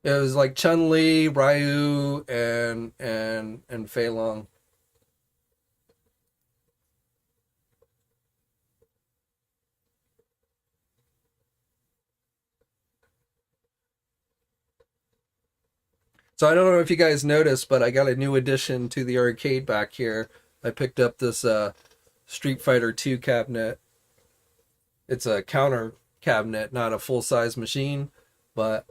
It was like Chun-Li, Ryu, and Fei Long. So I don't know if you guys noticed, but I got a new addition to the arcade back here. I picked up this Street Fighter 2 cabinet. It's a counter cabinet, not a full-size machine, but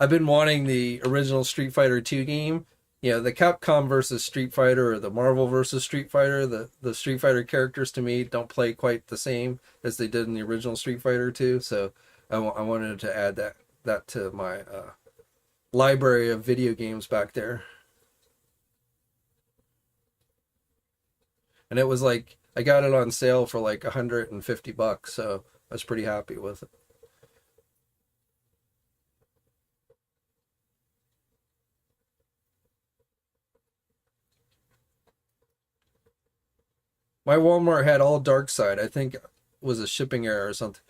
I've been wanting the original Street Fighter 2 game. You know, the Capcom versus Street Fighter or the Marvel versus Street Fighter, the Street Fighter characters to me don't play quite the same as they did in the original Street Fighter 2, so I wanted to add that to my library of video games back there. And it was like I got it on sale for like $150, so I was pretty happy with it. My Walmart had all Dark Side. I think it was a shipping error or something.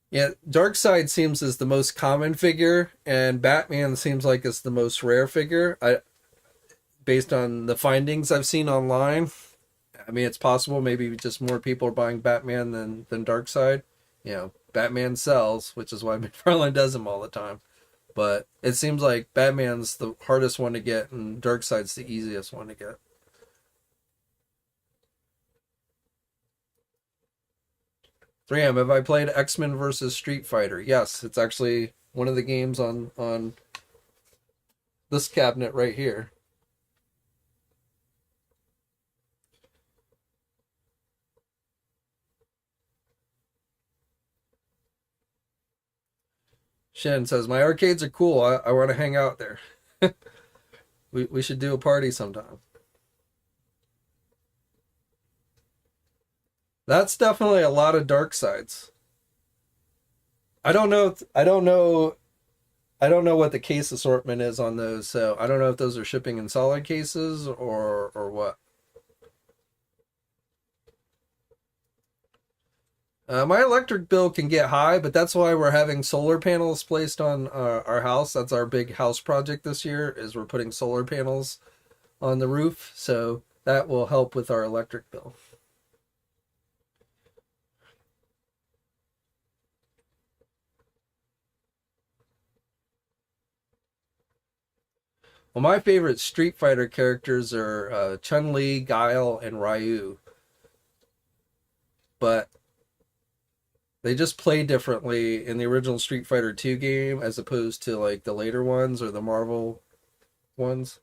Yeah, Dark Side seems as the most common figure, and Batman seems like it's the most rare figure. Based on the findings I've seen online, I mean, it's possible maybe just more people are buying Batman than Dark Side. You know, Batman sells, which is why Mcfarlane does them all the time. But it seems like Batman's the hardest one to get, and Dark Side's the easiest one to get. 3M, have I played X-Men versus Street Fighter? Yes, it's actually one of the games on this cabinet right here. Shen says, my arcades are cool. I want to hang out there. We should do a party sometime. That's definitely a lot of Dark Sides. I don't know what the case assortment is on those, so I don't know if those are shipping in solid cases or what. My electric bill can get high, but that's why we're having solar panels placed on our house. That's our big house project this year, is we're putting solar panels on the roof, so that will help with our electric bill. Well, my favorite Street Fighter characters are Chun-Li, Guile, and Ryu. but they just play differently in the original Street Fighter 2 game as opposed to like the later ones or the Marvel ones.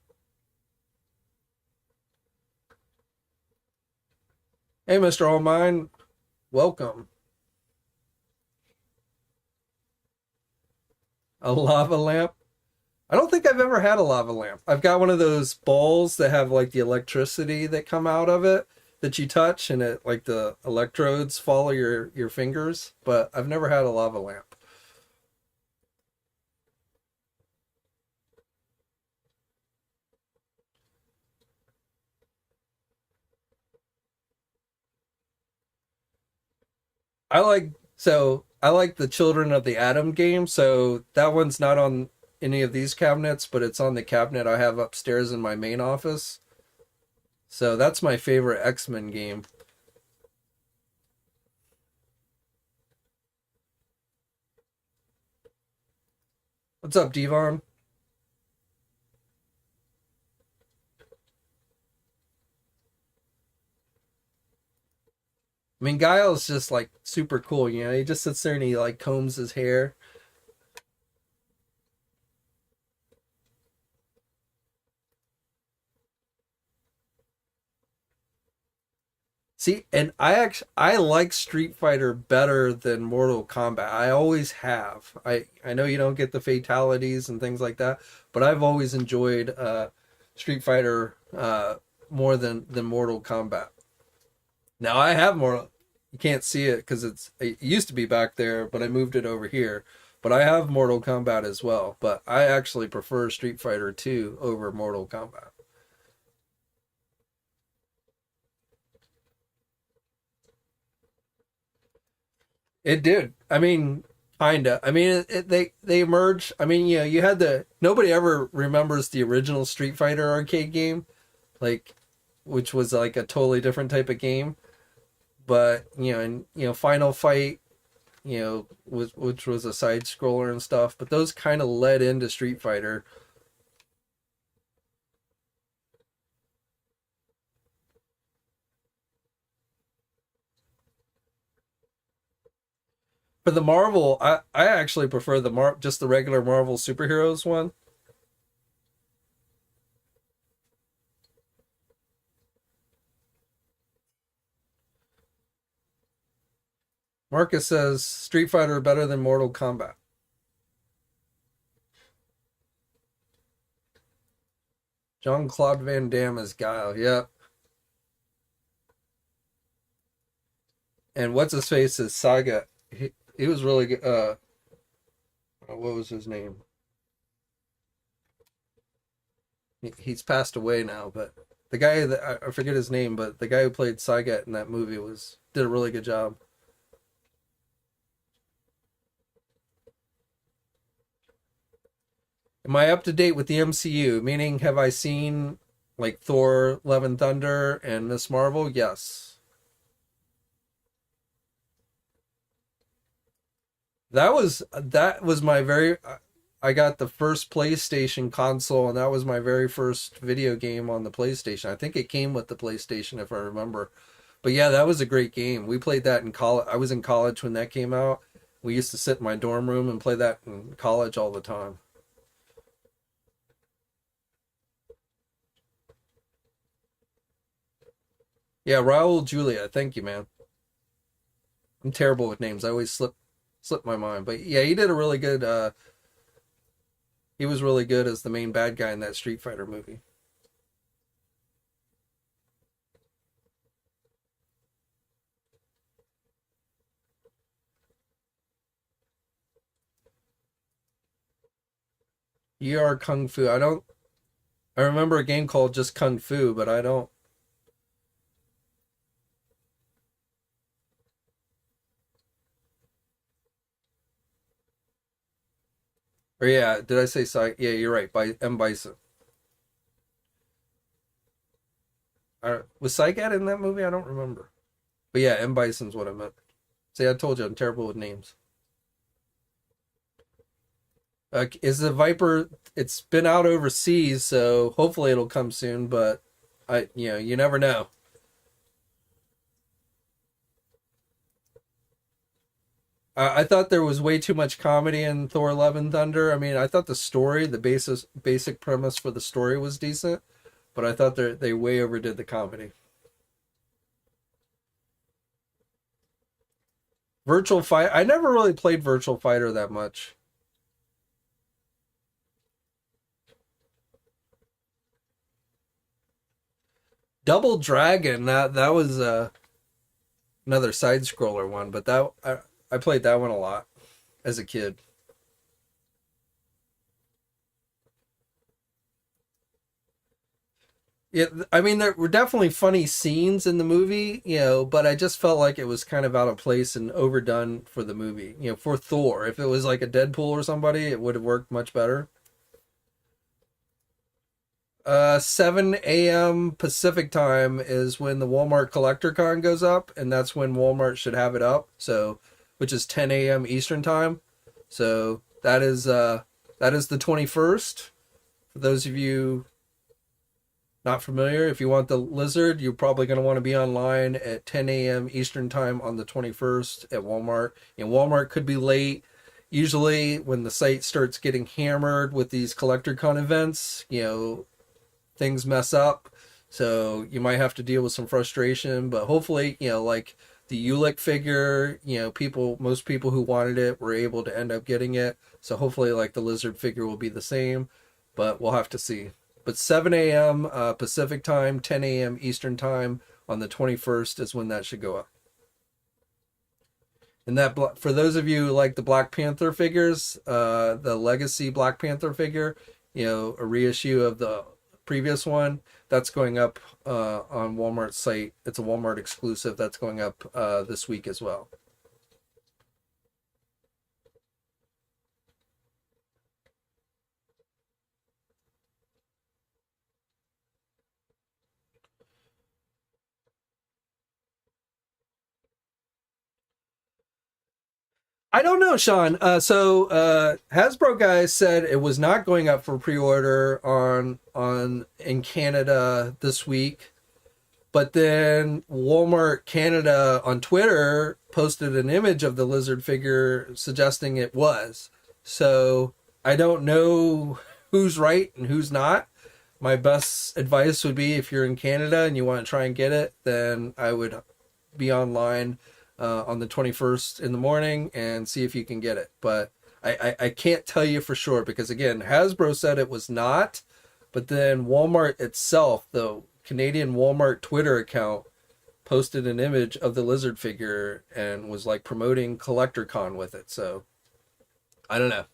Hey, Mr. All Mine, welcome. A lava lamp? I don't think I've ever had a lava lamp. I've got one of those balls that have like the electricity that come out of it that you touch and it like the electrodes follow your fingers, but I've never had a lava lamp. I like the Children of the Atom game, so that one's not on any of these cabinets, but it's on the cabinet I have upstairs in my main office. So that's my favorite X-Men game. What's up, Devon? I mean, Guile's just like super cool, you know. He just sits there and he like combs his hair. See, and I like Street Fighter better than Mortal Kombat. I always have. I know you don't get the fatalities and things like that, but I've always enjoyed Street Fighter more than Mortal Kombat. Now I have more. You can't see it because it used to be back there, but I moved it over here. But I have Mortal Kombat as well. But I actually prefer Street Fighter 2 over Mortal Kombat. It did. I mean, kinda. I mean, they emerged. I mean, yeah, you had the nobody ever remembers the original Street Fighter arcade game, like which was like a totally different type of game. But and Final Fight, which was a side scroller and stuff. But those kind of led into Street Fighter. For the Marvel, I actually prefer just the regular Marvel superheroes one. Marcus says Street Fighter better than Mortal Kombat. Jean-Claude Van Damme is Guile. Yep. And what's his face is Saga. He was really good. What was his name? He's passed away now, but the guy that I forget his name, but the guy who played Sagat in that movie did a really good job. Am I up to date with the MCU? Meaning, have I seen like Thor, Love and Thunder, and Miss Marvel? Yes. That was my very. I got the first PlayStation console, and that was my very first video game on the PlayStation. I think it came with the PlayStation, if I remember. But yeah, that was a great game. We played that in college. I was in college when that came out. We used to sit in my dorm room and play that in college all the time. Yeah, Raul Julia. Thank you, man. I'm terrible with names. I always slip my mind. But yeah, he did a really good. He was really good as the main bad guy in that Street Fighter movie. ER Kung Fu. I don't. I remember a game called just Kung Fu, but I don't. Or yeah, did I say Yeah, you're right. By M Bison. Was Sygat in that movie? I don't remember. But yeah, M Bison's what I meant. See, I told you I'm terrible with names. Is the Viper? It's been out overseas, so hopefully it'll come soon. But you never know. I thought there was way too much comedy in Thor: Love and Thunder. I mean, I thought the story, the basic premise for the story was decent, but I thought they way overdid the comedy. Virtual Fight. I never really played Virtual Fighter that much. Double Dragon. That was another side scroller one, but I played that one a lot as a kid. Yeah, I mean there were definitely funny scenes in the movie, but I just felt like it was kind of out of place and overdone for the movie. For Thor, if it was like a Deadpool or somebody, it would have worked much better. 7 a.m. Pacific time is when the Walmart Collector Con goes up, and that's when Walmart should have it up. So, which is 10 a.m. Eastern time. So that is the 21st. For those of you not familiar, if you want the lizard, you're probably going to want to be online at 10 a.m. Eastern time on the 21st at Walmart. And Walmart could be late. Usually, when the site starts getting hammered with these collector con events, things mess up. So you might have to deal with some frustration, but hopefully, like the Ulick figure, most people who wanted it were able to end up getting it. So hopefully, like the lizard figure will be the same, but we'll have to see. But 7 a.m. Pacific time, 10 a.m. Eastern time on the 21st is when that should go up. And that, for those of you who like the Black Panther figures, the Legacy Black Panther figure, a reissue of the previous one, that's going up on Walmart's site. It's a Walmart exclusive that's going up this week as well. I don't know, Sean. So Hasbro guys said it was not going up for pre-order on in Canada this week, but then Walmart Canada on Twitter posted an image of the lizard figure suggesting it was. So I don't know who's right and who's not. My best advice would be if you're in Canada and you want to try and get it, then I would be online on the 21st in the morning and see if you can get it. But I can't tell you for sure because, again, Hasbro said it was not, but then Walmart itself, the Canadian Walmart Twitter account, posted an image of the lizard figure and was like promoting Collector Con with it. So I don't know.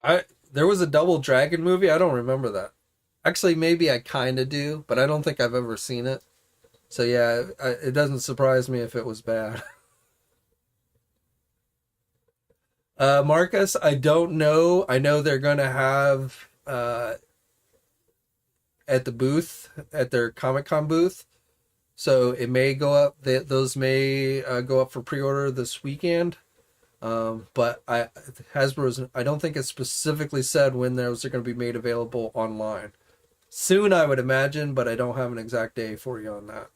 I There was a Double Dragon movie. I don't remember that. Actually, maybe I kind of do, but I don't think I've ever seen it. So yeah, it doesn't surprise me if it was bad. Marcus, I don't know. I know they're going to have at the booth, at their Comic Con booth. So it may go up. Those may go up for pre-order this weekend. But Hasbro's. I don't think it specifically said when those are going to be made available online. Soon, I would imagine, but I don't have an exact day for you on that.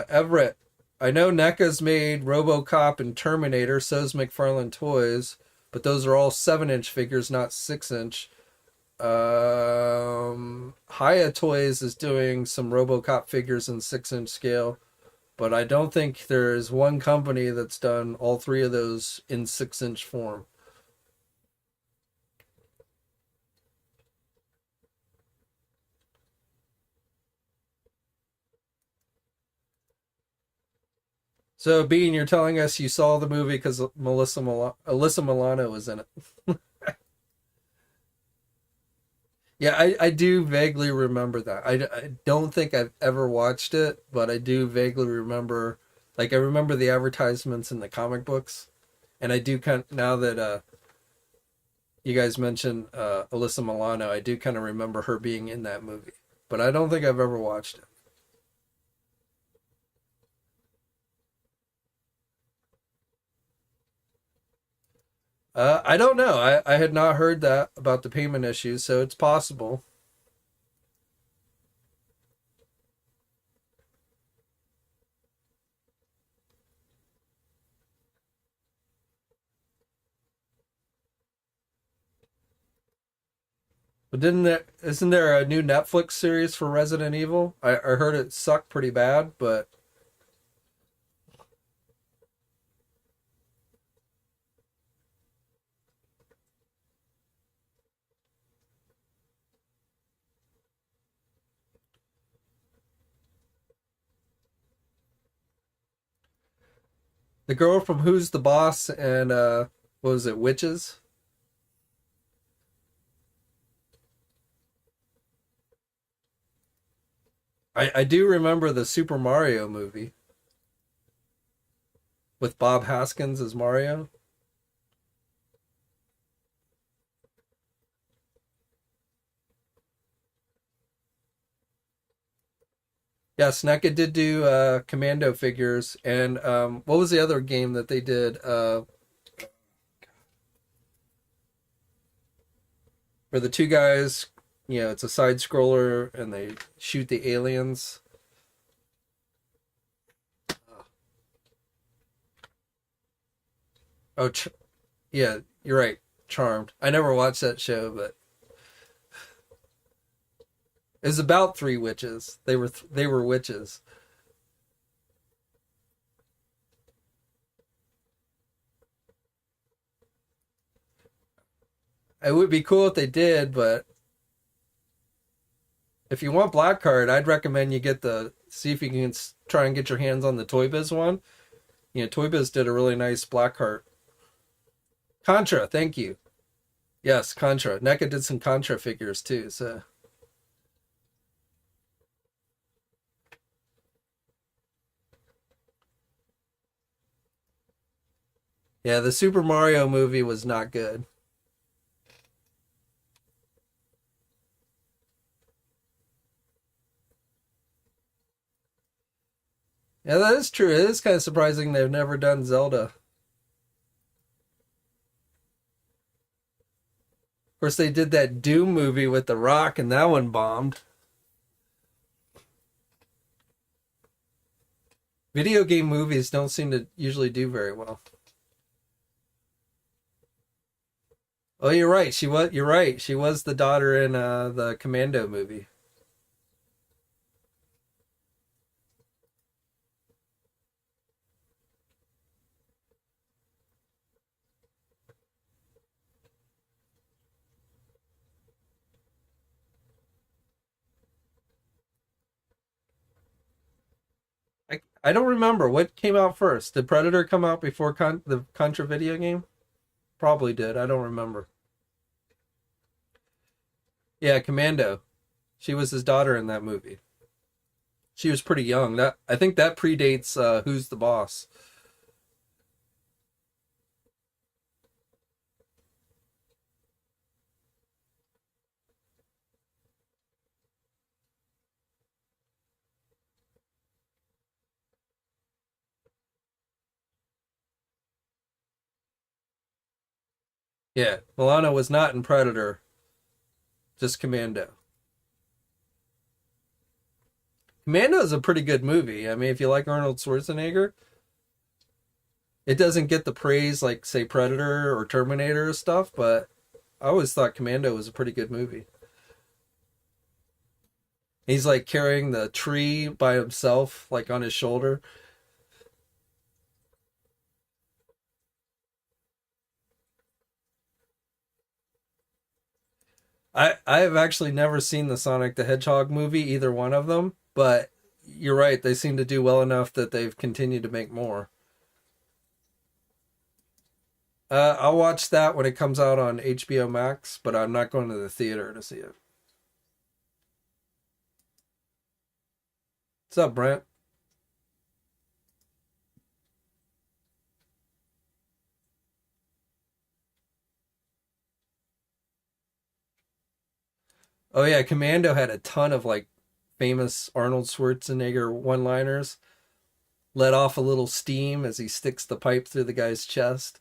Everett, I know NECA's made RoboCop and Terminator, so's Mcfarlane Toys, but those are all 7-inch figures, not 6-inch. Haya Toys is doing some RoboCop figures in 6-inch scale, but I don't think there's one company that's done all three of those in 6-inch form. So, Bean, you're telling us you saw the movie because Alyssa Milano was in it. Yeah, I do vaguely remember that. I don't think I've ever watched it, but I do vaguely remember, like, I remember the advertisements in the comic books. And I do kind of, now that you guys mentioned Alyssa Milano, I do kind of remember her being in that movie. But I don't think I've ever watched it. I don't know. I had not heard that about the payment issues, so it's possible. But isn't there a new Netflix series for Resident Evil? I heard it sucked pretty bad, but the girl from Who's the Boss and what was it, Witches? I do remember the Super Mario movie with Bob Haskins as Mario. Yeah, Snecka did do Commando figures, and what was the other game that they did? Where the two guys, it's a side scroller, and they shoot the aliens. Oh, yeah, you're right. Charmed. I never watched that show, but it was about three witches. They were witches. It would be cool if they did, but if you want Black Card, I'd recommend you see if you can try and get your hands on the Toy Biz one. Toy Biz did a really nice Black Card. Contra, thank you. Yes, Contra. NECA did some Contra figures too, so. Yeah, the Super Mario movie was not good. Yeah, that is true. It is kind of surprising they've never done Zelda. Of course, they did that Doom movie with The Rock, and that one bombed. Video game movies don't seem to usually do very well. Oh, you're right. You're right. She was the daughter in the Commando movie. I don't remember what came out first. Did Predator come out before the Contra video game? Probably did. I don't remember. Yeah, Commando. She was his daughter in that movie. She was pretty young. That I think that predates Who's the Boss. Yeah, Milano was not in Predator, just Commando. Commando is a pretty good movie. I mean, if you like Arnold Schwarzenegger, it doesn't get the praise like say Predator or Terminator or stuff, but I always thought Commando was a pretty good movie. He's like carrying the tree by himself, like on his shoulder. I have actually never seen the Sonic the Hedgehog movie, either one of them, but you're right, they seem to do well enough that they've continued to make more. I'll watch that when it comes out on HBO Max, but I'm not going to the theater to see it. What's up, Brent? Oh yeah, Commando had a ton of like famous Arnold Schwarzenegger one-liners. Let off a little steam as he sticks the pipe through the guy's chest.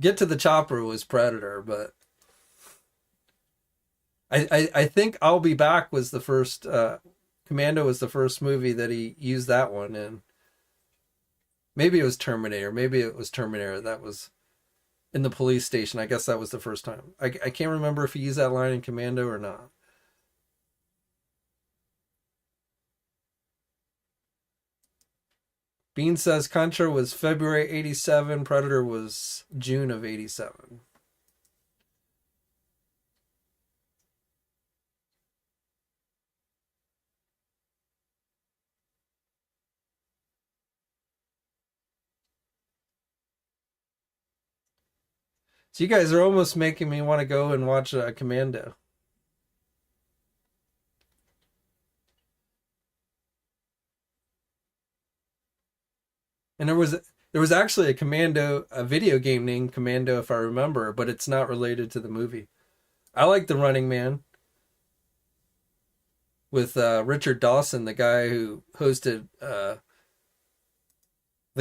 Get to the Chopper was Predator, but I think I'll Be Back was the first. Commando was the first movie that he used that one in. Maybe it was Terminator. Maybe it was Terminator. That was in the police station. I guess that was the first time. I can't remember if he used that line in Commando or not. Bean says Contra was February 87. Predator was June of 87. So you guys are almost making me want to go and watch Commando. And there was actually a video game named Commando, if I remember, but it's not related to the movie. I like The Running Man with Richard Dawson, the guy who hosted the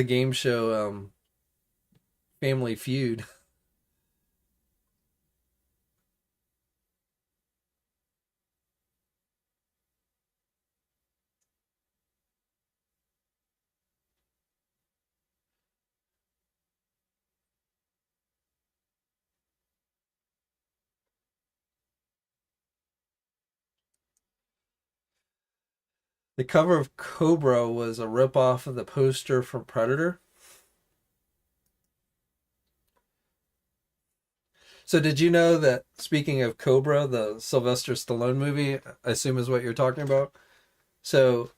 game show Family Feud. The cover of Cobra was a ripoff of the poster from Predator. So did you know that, speaking of Cobra, the Sylvester Stallone movie, I assume is what you're talking about? So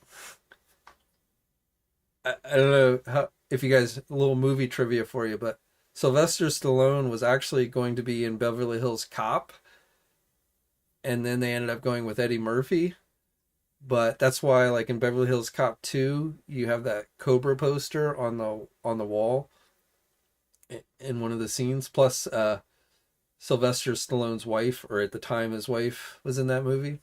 I don't know if you guys, a little movie trivia for you, but Sylvester Stallone was actually going to be in Beverly Hills Cop, and then they ended up going with Eddie Murphy. But that's why, like in Beverly Hills Cop 2, you have that Cobra poster on the wall in one of the scenes. Plus, Sylvester Stallone's wife, or at the time his wife, was in that movie.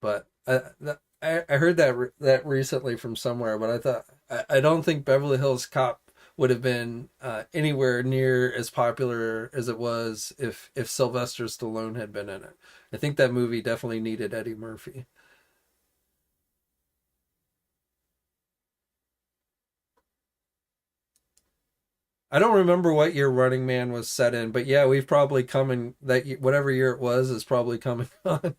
But I heard that recently from somewhere. But I don't think Beverly Hills Cop would have been anywhere near as popular as it was if Sylvester Stallone had been in it. I think that movie definitely needed Eddie Murphy. I don't remember what year Running Man was set in, but yeah, we've probably come in whatever year it was is probably coming on.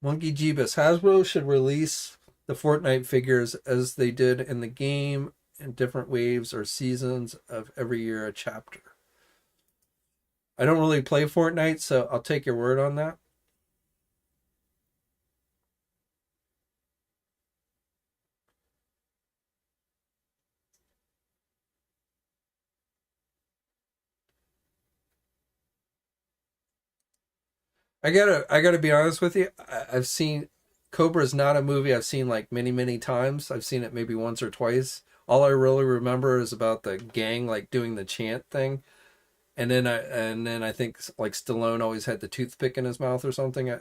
Monkey Jeebus. Hasbro should release the Fortnite figures as they did in the game in different waves or seasons of every year a chapter. I don't really play Fortnite, so I'll take your word on that. I gotta be honest with you. I've seen Cobra is not a movie I've seen like many times. I've seen it maybe once or twice. All I really remember is about the gang like doing the chant thing, and then I think like Stallone always had the toothpick in his mouth or something.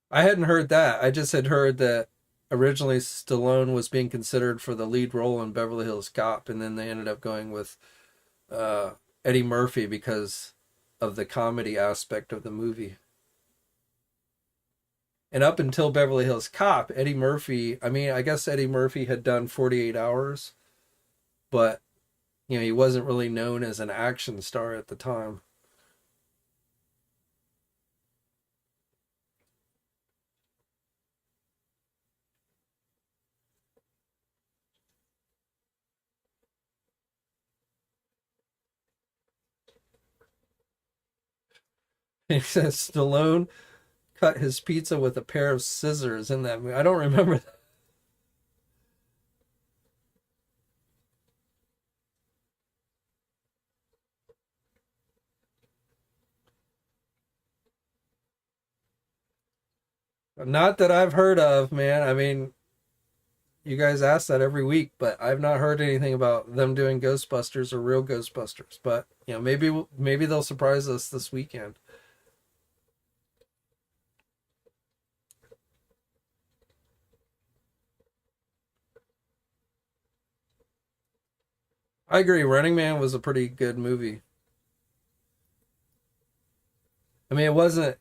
I hadn't heard that. I just had heard that originally Stallone was being considered for the lead role in Beverly Hills Cop, and then they ended up going with uh, Eddie Murphy because of the comedy aspect of the movie. And up until Beverly Hills Cop, Eddie Murphy, I mean, I guess Eddie Murphy had done 48 Hours, but, you know, he wasn't really known as an action star at the time. He says Stallone cut his pizza with a pair of scissors in that movie. I don't remember that. Not that I've heard of, man. I mean, you guys ask that every week, but I've not heard anything about them doing Ghostbusters or real Ghostbusters. But, you know, maybe they'll surprise us this weekend. I agree. Running Man was a pretty good movie. I mean, it wasn't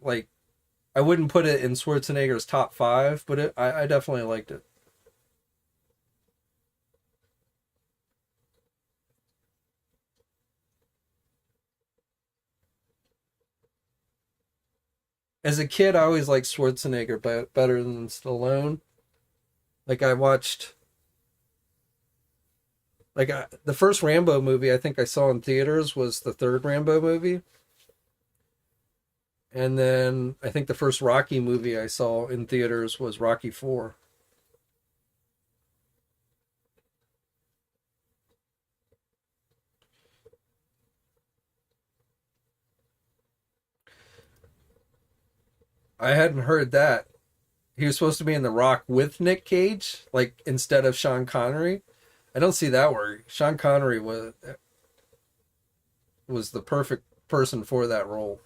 like I wouldn't put it in Schwarzenegger's top five, but I definitely liked it. As a kid, I always liked Schwarzenegger better than Stallone. Like I watched, the first Rambo movie I think I saw in theaters was the third Rambo movie, and then I think the first Rocky movie I saw in theaters was Rocky Four. I hadn't heard that. He was supposed to be in The Rock with Nick Cage, like instead of Sean Connery. I don't see that work. Sean Connery was the perfect person for that role.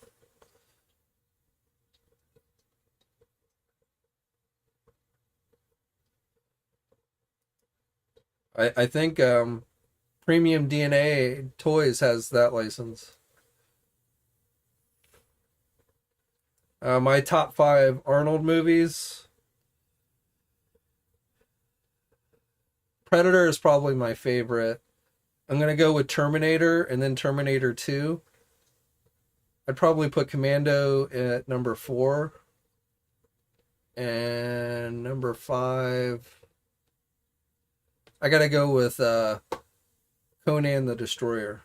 I think Premium DNA Toys has that license. My top five Arnold movies. Predator is probably my favorite. I'm gonna go with Terminator and then Terminator 2. I'd probably put Commando at number four. And number five, I gotta go with Conan the Destroyer.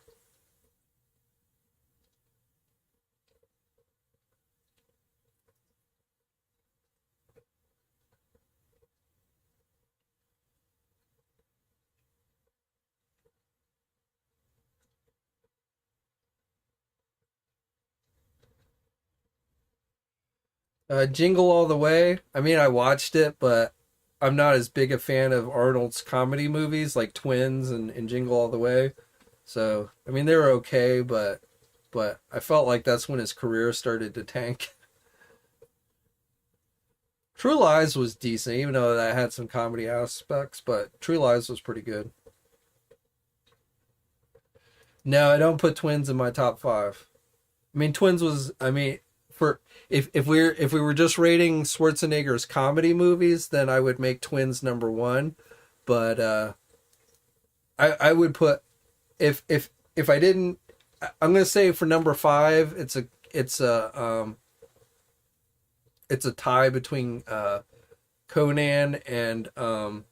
Jingle All the Way. I mean, I watched it, but I'm not as big a fan of Arnold's comedy movies like Twins and Jingle All the Way. So, I mean, they were okay, but I felt like that's when his career started to tank. True Lies was decent, even though that had some comedy aspects, but True Lies was pretty good. No, I don't put Twins in my top five. I mean, Twins was. I mean, for if we were just rating Schwarzenegger's comedy movies, then I would make Twins number one. But I would put if I didn't, I'm gonna say for number five, it's a tie between Conan and now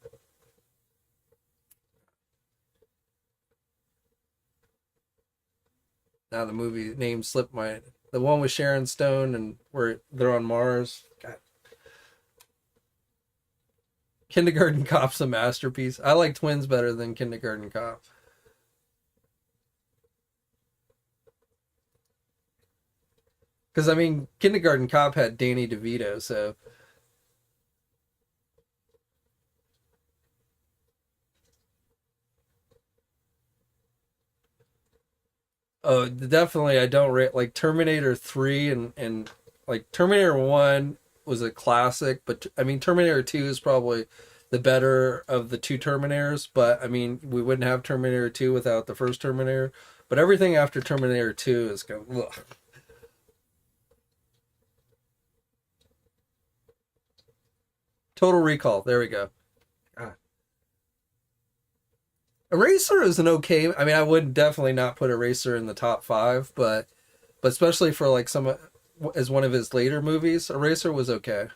the movie name slipped my the one with Sharon Stone and where they're on Mars. God. Kindergarten Cop's a masterpiece. I like Twins better than Kindergarten Cop. Because I mean, Kindergarten Cop had Danny DeVito, so oh, definitely I don't rate like Terminator 3 and like Terminator 1 was a classic, but I mean Terminator 2 is probably the better of the two Terminators, but I mean we wouldn't have Terminator 2 without the first Terminator. But everything after Terminator 2 is going ugh. Total Recall. There we go. God. Eraser is an okay. I mean, I would definitely not put Eraser in the top five, but especially for like some as one of his later movies, Eraser was okay.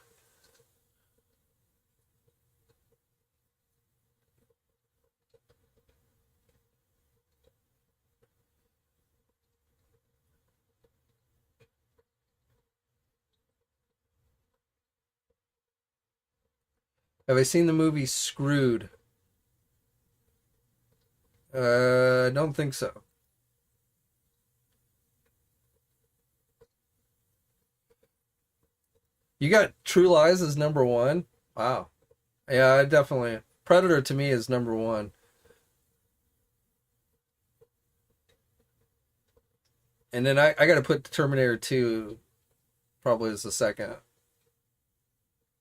Have I seen the movie Screwed? I don't think so. You got True Lies as number one. Wow. Yeah, I definitely. Predator to me is number one. And then I got to put Terminator 2 probably as the second.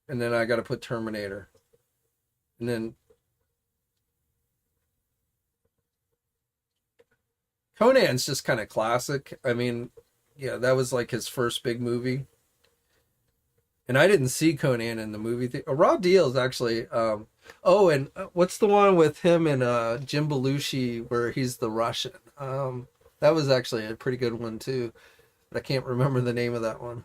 And then I got to put Terminator. And then Conan's just kind of classic. I mean, yeah, that was like his first big movie. And I didn't see Conan in the movie. Raw Deal is actually. Oh, and what's the one with him and Jim Belushi where he's the Russian? That was actually a pretty good one too. But I can't remember the name of that one.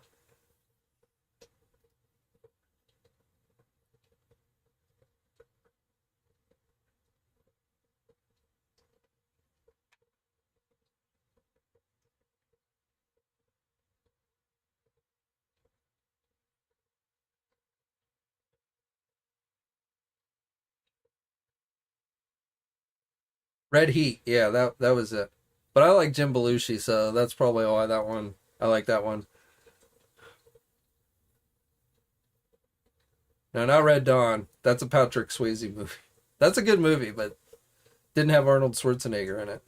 Red Heat. Yeah, that was it. But I like Jim Belushi, so that's probably why that one. I like that one. No, not Red Dawn. That's a Patrick Swayze movie. That's a good movie, but didn't have Arnold Schwarzenegger in it.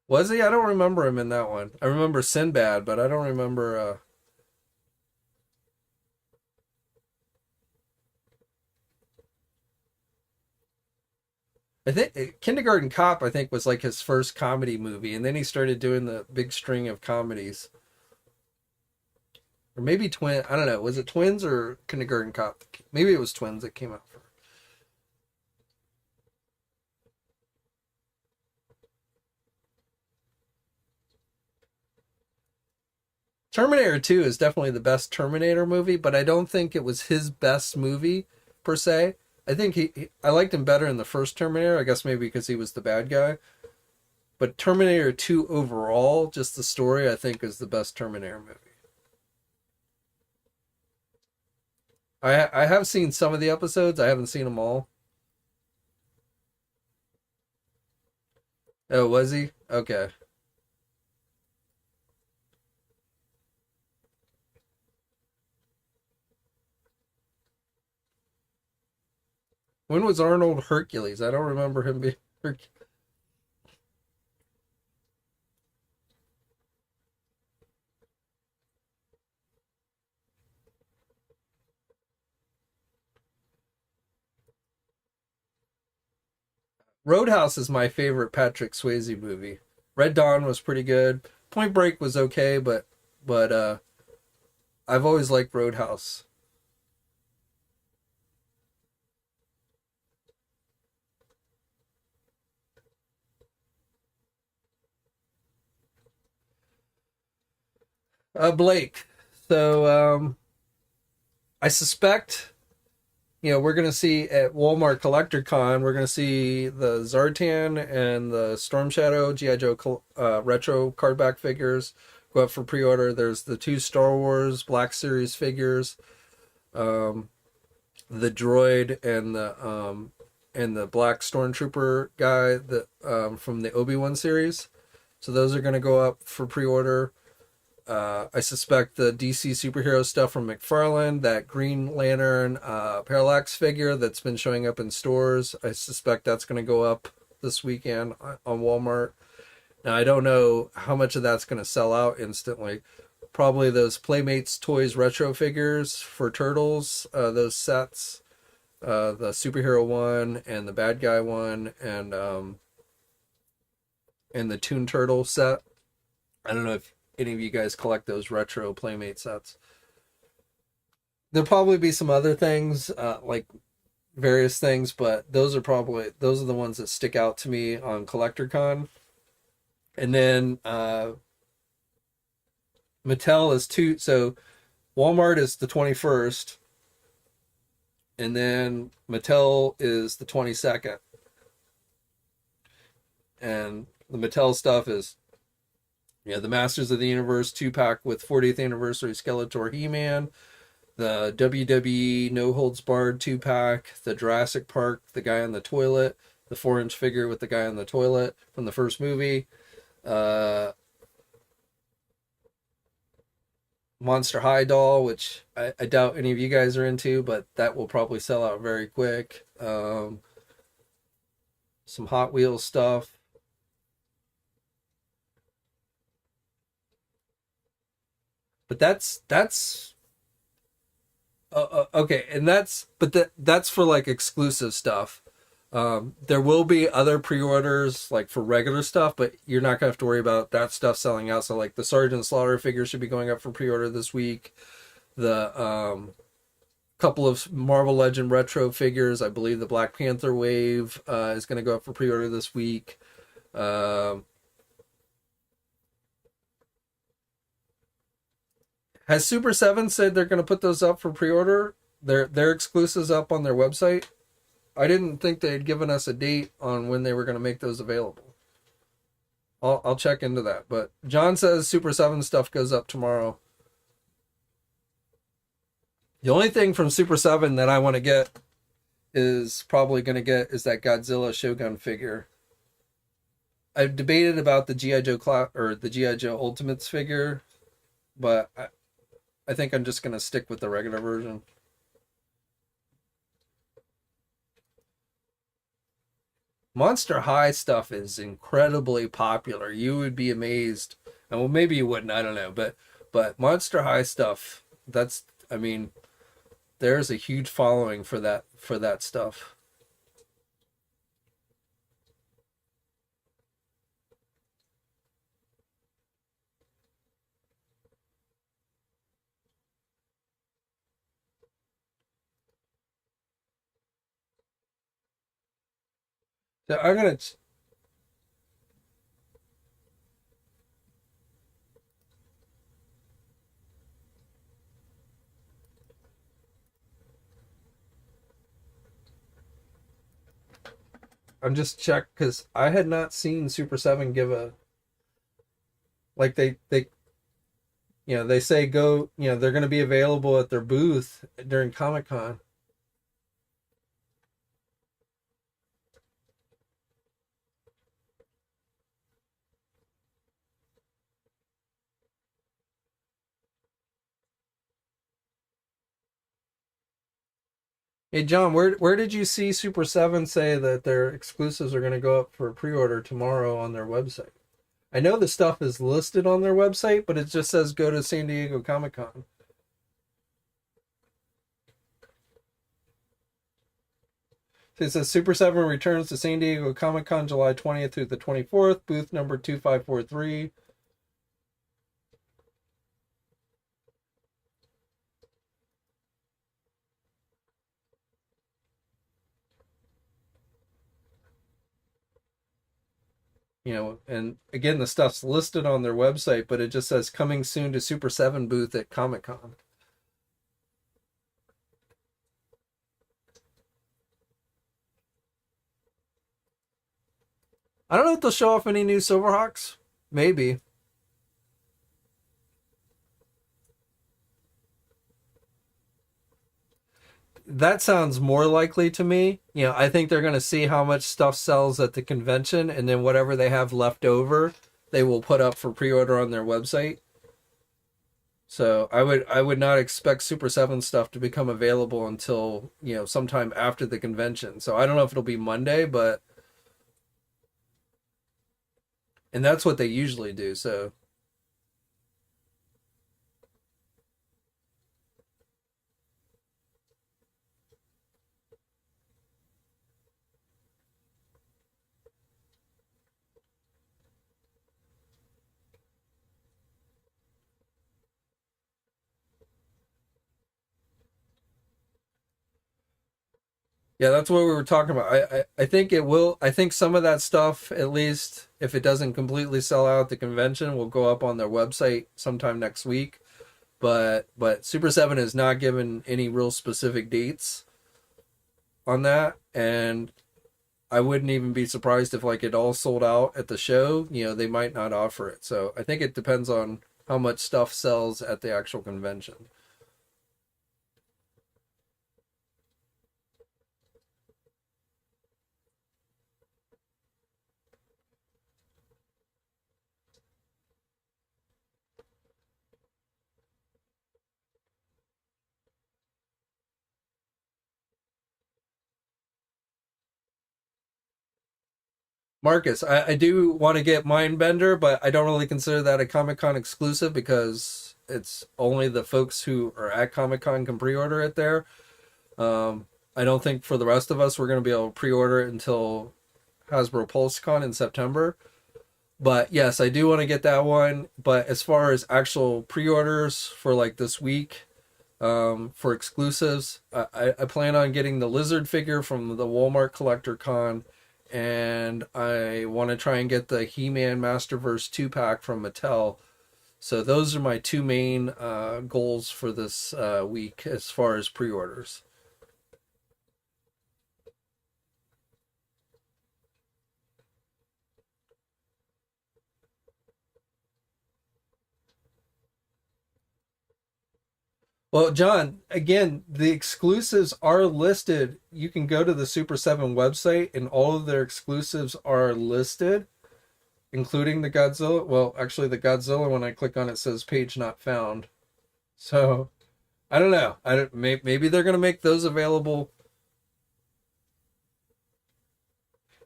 Was he? I don't remember him in that one. I remember Sinbad, but I don't remember. I think Kindergarten Cop. I think was like his first comedy movie, and then he started doing the big string of comedies, or maybe Twin. I don't know. Was it Twins or Kindergarten Cop? Maybe it was Twins that came out first. Terminator 2 is definitely the best Terminator movie, but I don't think it was his best movie per se. I think I liked him better in the first Terminator, I guess maybe because he was the bad guy. But Terminator 2 overall, just the story, I think is the best Terminator movie. I have seen some of the episodes, I haven't seen them all. Oh, was he? Okay. When was Arnold Hercules? I don't remember him being Hercules. Roadhouse is my favorite Patrick Swayze movie. Red Dawn was pretty good. Point Break was okay, but I've always liked Roadhouse. Blake. So I suspect we're gonna see at Walmart Collector Con, we're gonna see the Zartan and the Storm Shadow GI Joe retro cardback figures go up for pre-order. There's the two Star Wars Black Series figures, um, the droid and the Black Stormtrooper guy that from the Obi-Wan series. So those are gonna go up for pre-order. I suspect the DC superhero stuff from Mcfarlane, that Green Lantern Parallax figure that's been showing up in stores, I suspect that's going to go up this weekend on Walmart. Now, I don't know how much of that's going to sell out instantly. Probably those Playmates Toys retro figures for Turtles, those sets. the superhero one and the bad guy one, and the Toon Turtle set. I don't know if any of you guys collect those retro Playmate sets. There'll probably be some other things, like various things, but those are the ones that stick out to me on CollectorCon. And then Mattel is so Walmart is the 21st, and then Mattel is the 22nd. And the Mattel stuff is, the Masters of the Universe 2-pack with 40th anniversary Skeletor He-Man, the WWE No Holds Barred 2-pack, the Jurassic Park, the guy on the toilet, the 4-inch figure with the guy on the toilet from the first movie, Monster High doll, which I doubt any of you guys are into, but that will probably sell out very quick. Some Hot Wheels stuff. But that's okay, and that's for like exclusive stuff. There will be other pre-orders like for regular stuff, but you're not gonna have to worry about that stuff selling out. So like the Sergeant Slaughter figure should be going up for pre-order this week. The couple of Marvel Legend retro figures, I believe the Black Panther wave is going to go up for pre-order this week. Has Super 7 said they're going to put those up for pre-order? Their exclusives up on their website? I didn't think they had given us a date on when they were going to make those available. I'll check into that. But John says Super 7 stuff goes up tomorrow. The only thing from Super 7 that I want to get is that Godzilla Shogun figure. I've debated about the G.I. Joe or the G.I. Joe Ultimates figure, but I think I'm just going to stick with the regular version. Monster High stuff is incredibly popular. You would be amazed. And well, maybe you wouldn't, I don't know. But Monster High stuff, there's a huge following for that stuff. So I'm just check because I had not seen Super 7 give a, like they they say go, they're going to be available at their booth during Comic-Con. Hey John, where did you see Super 7 say that their exclusives are going to go up for pre-order tomorrow on their website? I know the stuff is listed on their website, but it just says go to San Diego Comic-Con. So it says Super 7 returns to San Diego Comic-Con July 20th through the 24th, booth number 2543. And again, the stuff's listed on their website, but it just says coming soon to Super 7 booth at Comic-Con. I don't know if they'll show off any new Silverhawks. Maybe. That sounds more likely to me. I think they're going to see how much stuff sells at the convention, and then whatever they have left over, they will put up for pre-order on their website. So I would not expect Super 7 stuff to become available until, sometime after the convention. So I don't know if it'll be Monday, and that's what they usually do. So Yeah, that's what we were talking about. I think it will. I think some of that stuff, at least if it doesn't completely sell out at the convention, will go up on their website sometime next week. But Super Seven has not given any real specific dates on that, and I wouldn't even be surprised if like it all sold out at the show. They might not offer it. So I think it depends on how much stuff sells at the actual convention. Marcus, I do want to get Mindbender, but I don't really consider that a Comic Con exclusive because it's only the folks who are at Comic Con can pre-order it there. I don't think for the rest of us we're going to be able to pre-order it until Hasbro PulseCon in September. But yes, I do want to get that one. But as far as actual pre-orders for like this week, for exclusives, I plan on getting the Lizard figure from the Walmart Collector Con, and I want to try and get the He-Man Masterverse 2-pack from Mattel. So those are my two main goals for this week as far as pre-orders. Well, John, again, the exclusives are listed. You can go to the Super 7 website, and all of their exclusives are listed, including the Godzilla. Well, actually, the Godzilla, when I click on it, says page not found. So I don't know. I don't. Maybe they're gonna make those available.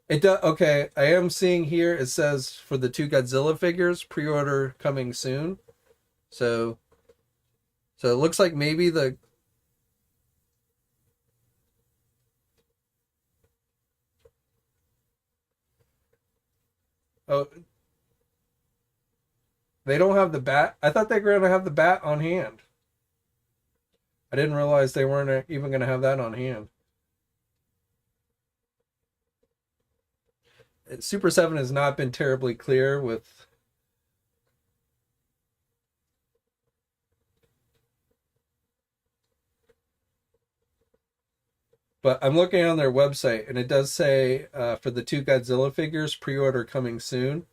It does. Okay, I am seeing here. It says for the two Godzilla figures, pre-order coming soon. So so it looks like maybe the oh, they don't have the bat. I thought they were gonna have the bat on hand. I didn't realize they weren't even gonna have that on hand. Super 7 has not been terribly clear with, but I'm looking on their website and it does say for the two Godzilla figures, pre-order coming soon.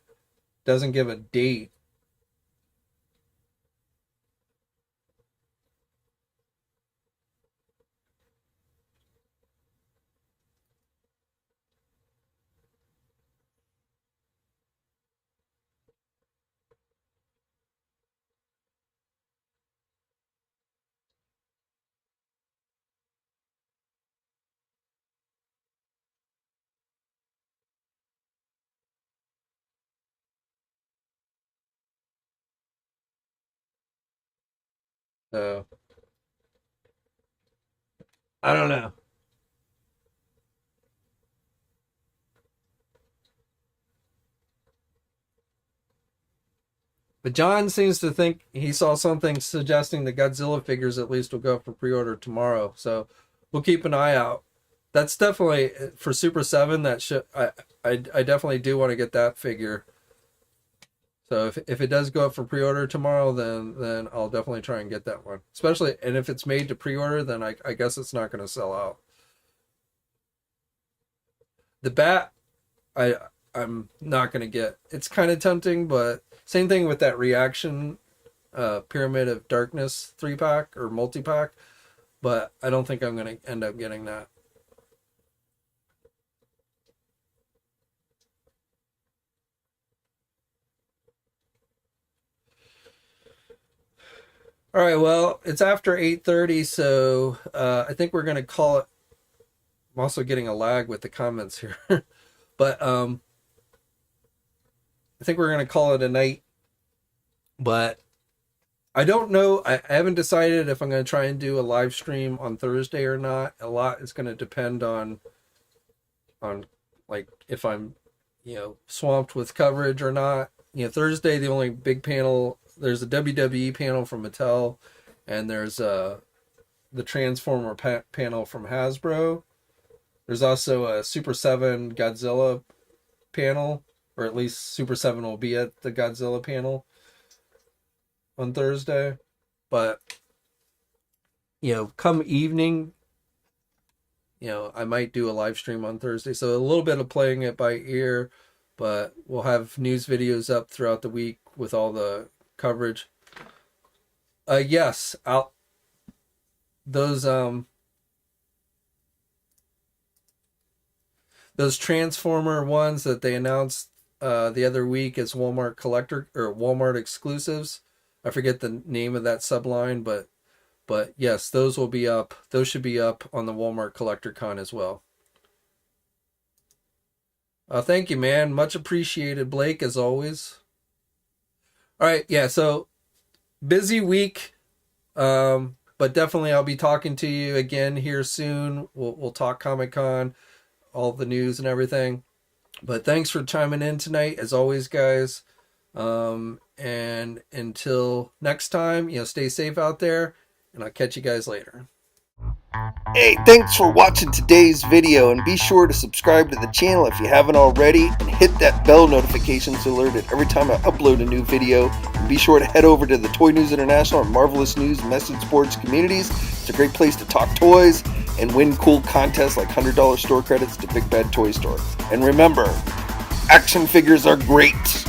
Doesn't give a date. So I don't know. But John seems to think he saw something suggesting the Godzilla figures at least will go up for pre-order tomorrow. So we'll keep an eye out. That's definitely for Super 7. That should I definitely do want to get that figure. So if it does go up for pre-order tomorrow, then I'll definitely try and get that one. Especially, and if it's made to pre-order, then I guess it's not going to sell out. The bat, I I'm not going to get. It's kind of tempting, but same thing with that reaction Pyramid of Darkness 3-pack or multi-pack, but I don't think I'm going to end up getting that. All right, well, it's after 8:30, so I think we're going to call it. I'm also getting a lag with the comments here. But I think we're going to call it a night. But I don't know. I haven't decided if I'm going to try and do a live stream on Thursday or not. A lot is going to depend on like if I'm swamped with coverage or not. Thursday the only big panel, there's a WWE panel from Mattel, and there's the Transformer panel from Hasbro. There's also a Super 7 Godzilla panel, or at least Super 7 will be at the Godzilla panel on Thursday. But, come evening, I might do a live stream on Thursday. So a little bit of playing it by ear, but we'll have news videos up throughout the week with all the coverage. Yes, those Transformer ones that they announced the other week as Walmart collector or Walmart exclusives. I forget the name of that subline, but yes, those will be up. Those should be up on the Walmart Collector Con as well. Thank you, man. Much appreciated, Blake, as always. All right, yeah, so busy week, but definitely I'll be talking to you again here soon. We'll talk Comic-Con, all the news and everything. But thanks for chiming in tonight, as always, guys. And until next time, stay safe out there, and I'll catch you guys later. Hey, thanks for watching today's video, and be sure to subscribe to the channel if you haven't already, and hit that bell notification so alerted every time I upload a new video. And be sure to head over to the Toy News International and Marvelous News message boards communities. It's a great place to talk toys and win cool contests like $100 store credits to Big Bad Toy Store. And remember, action figures are great!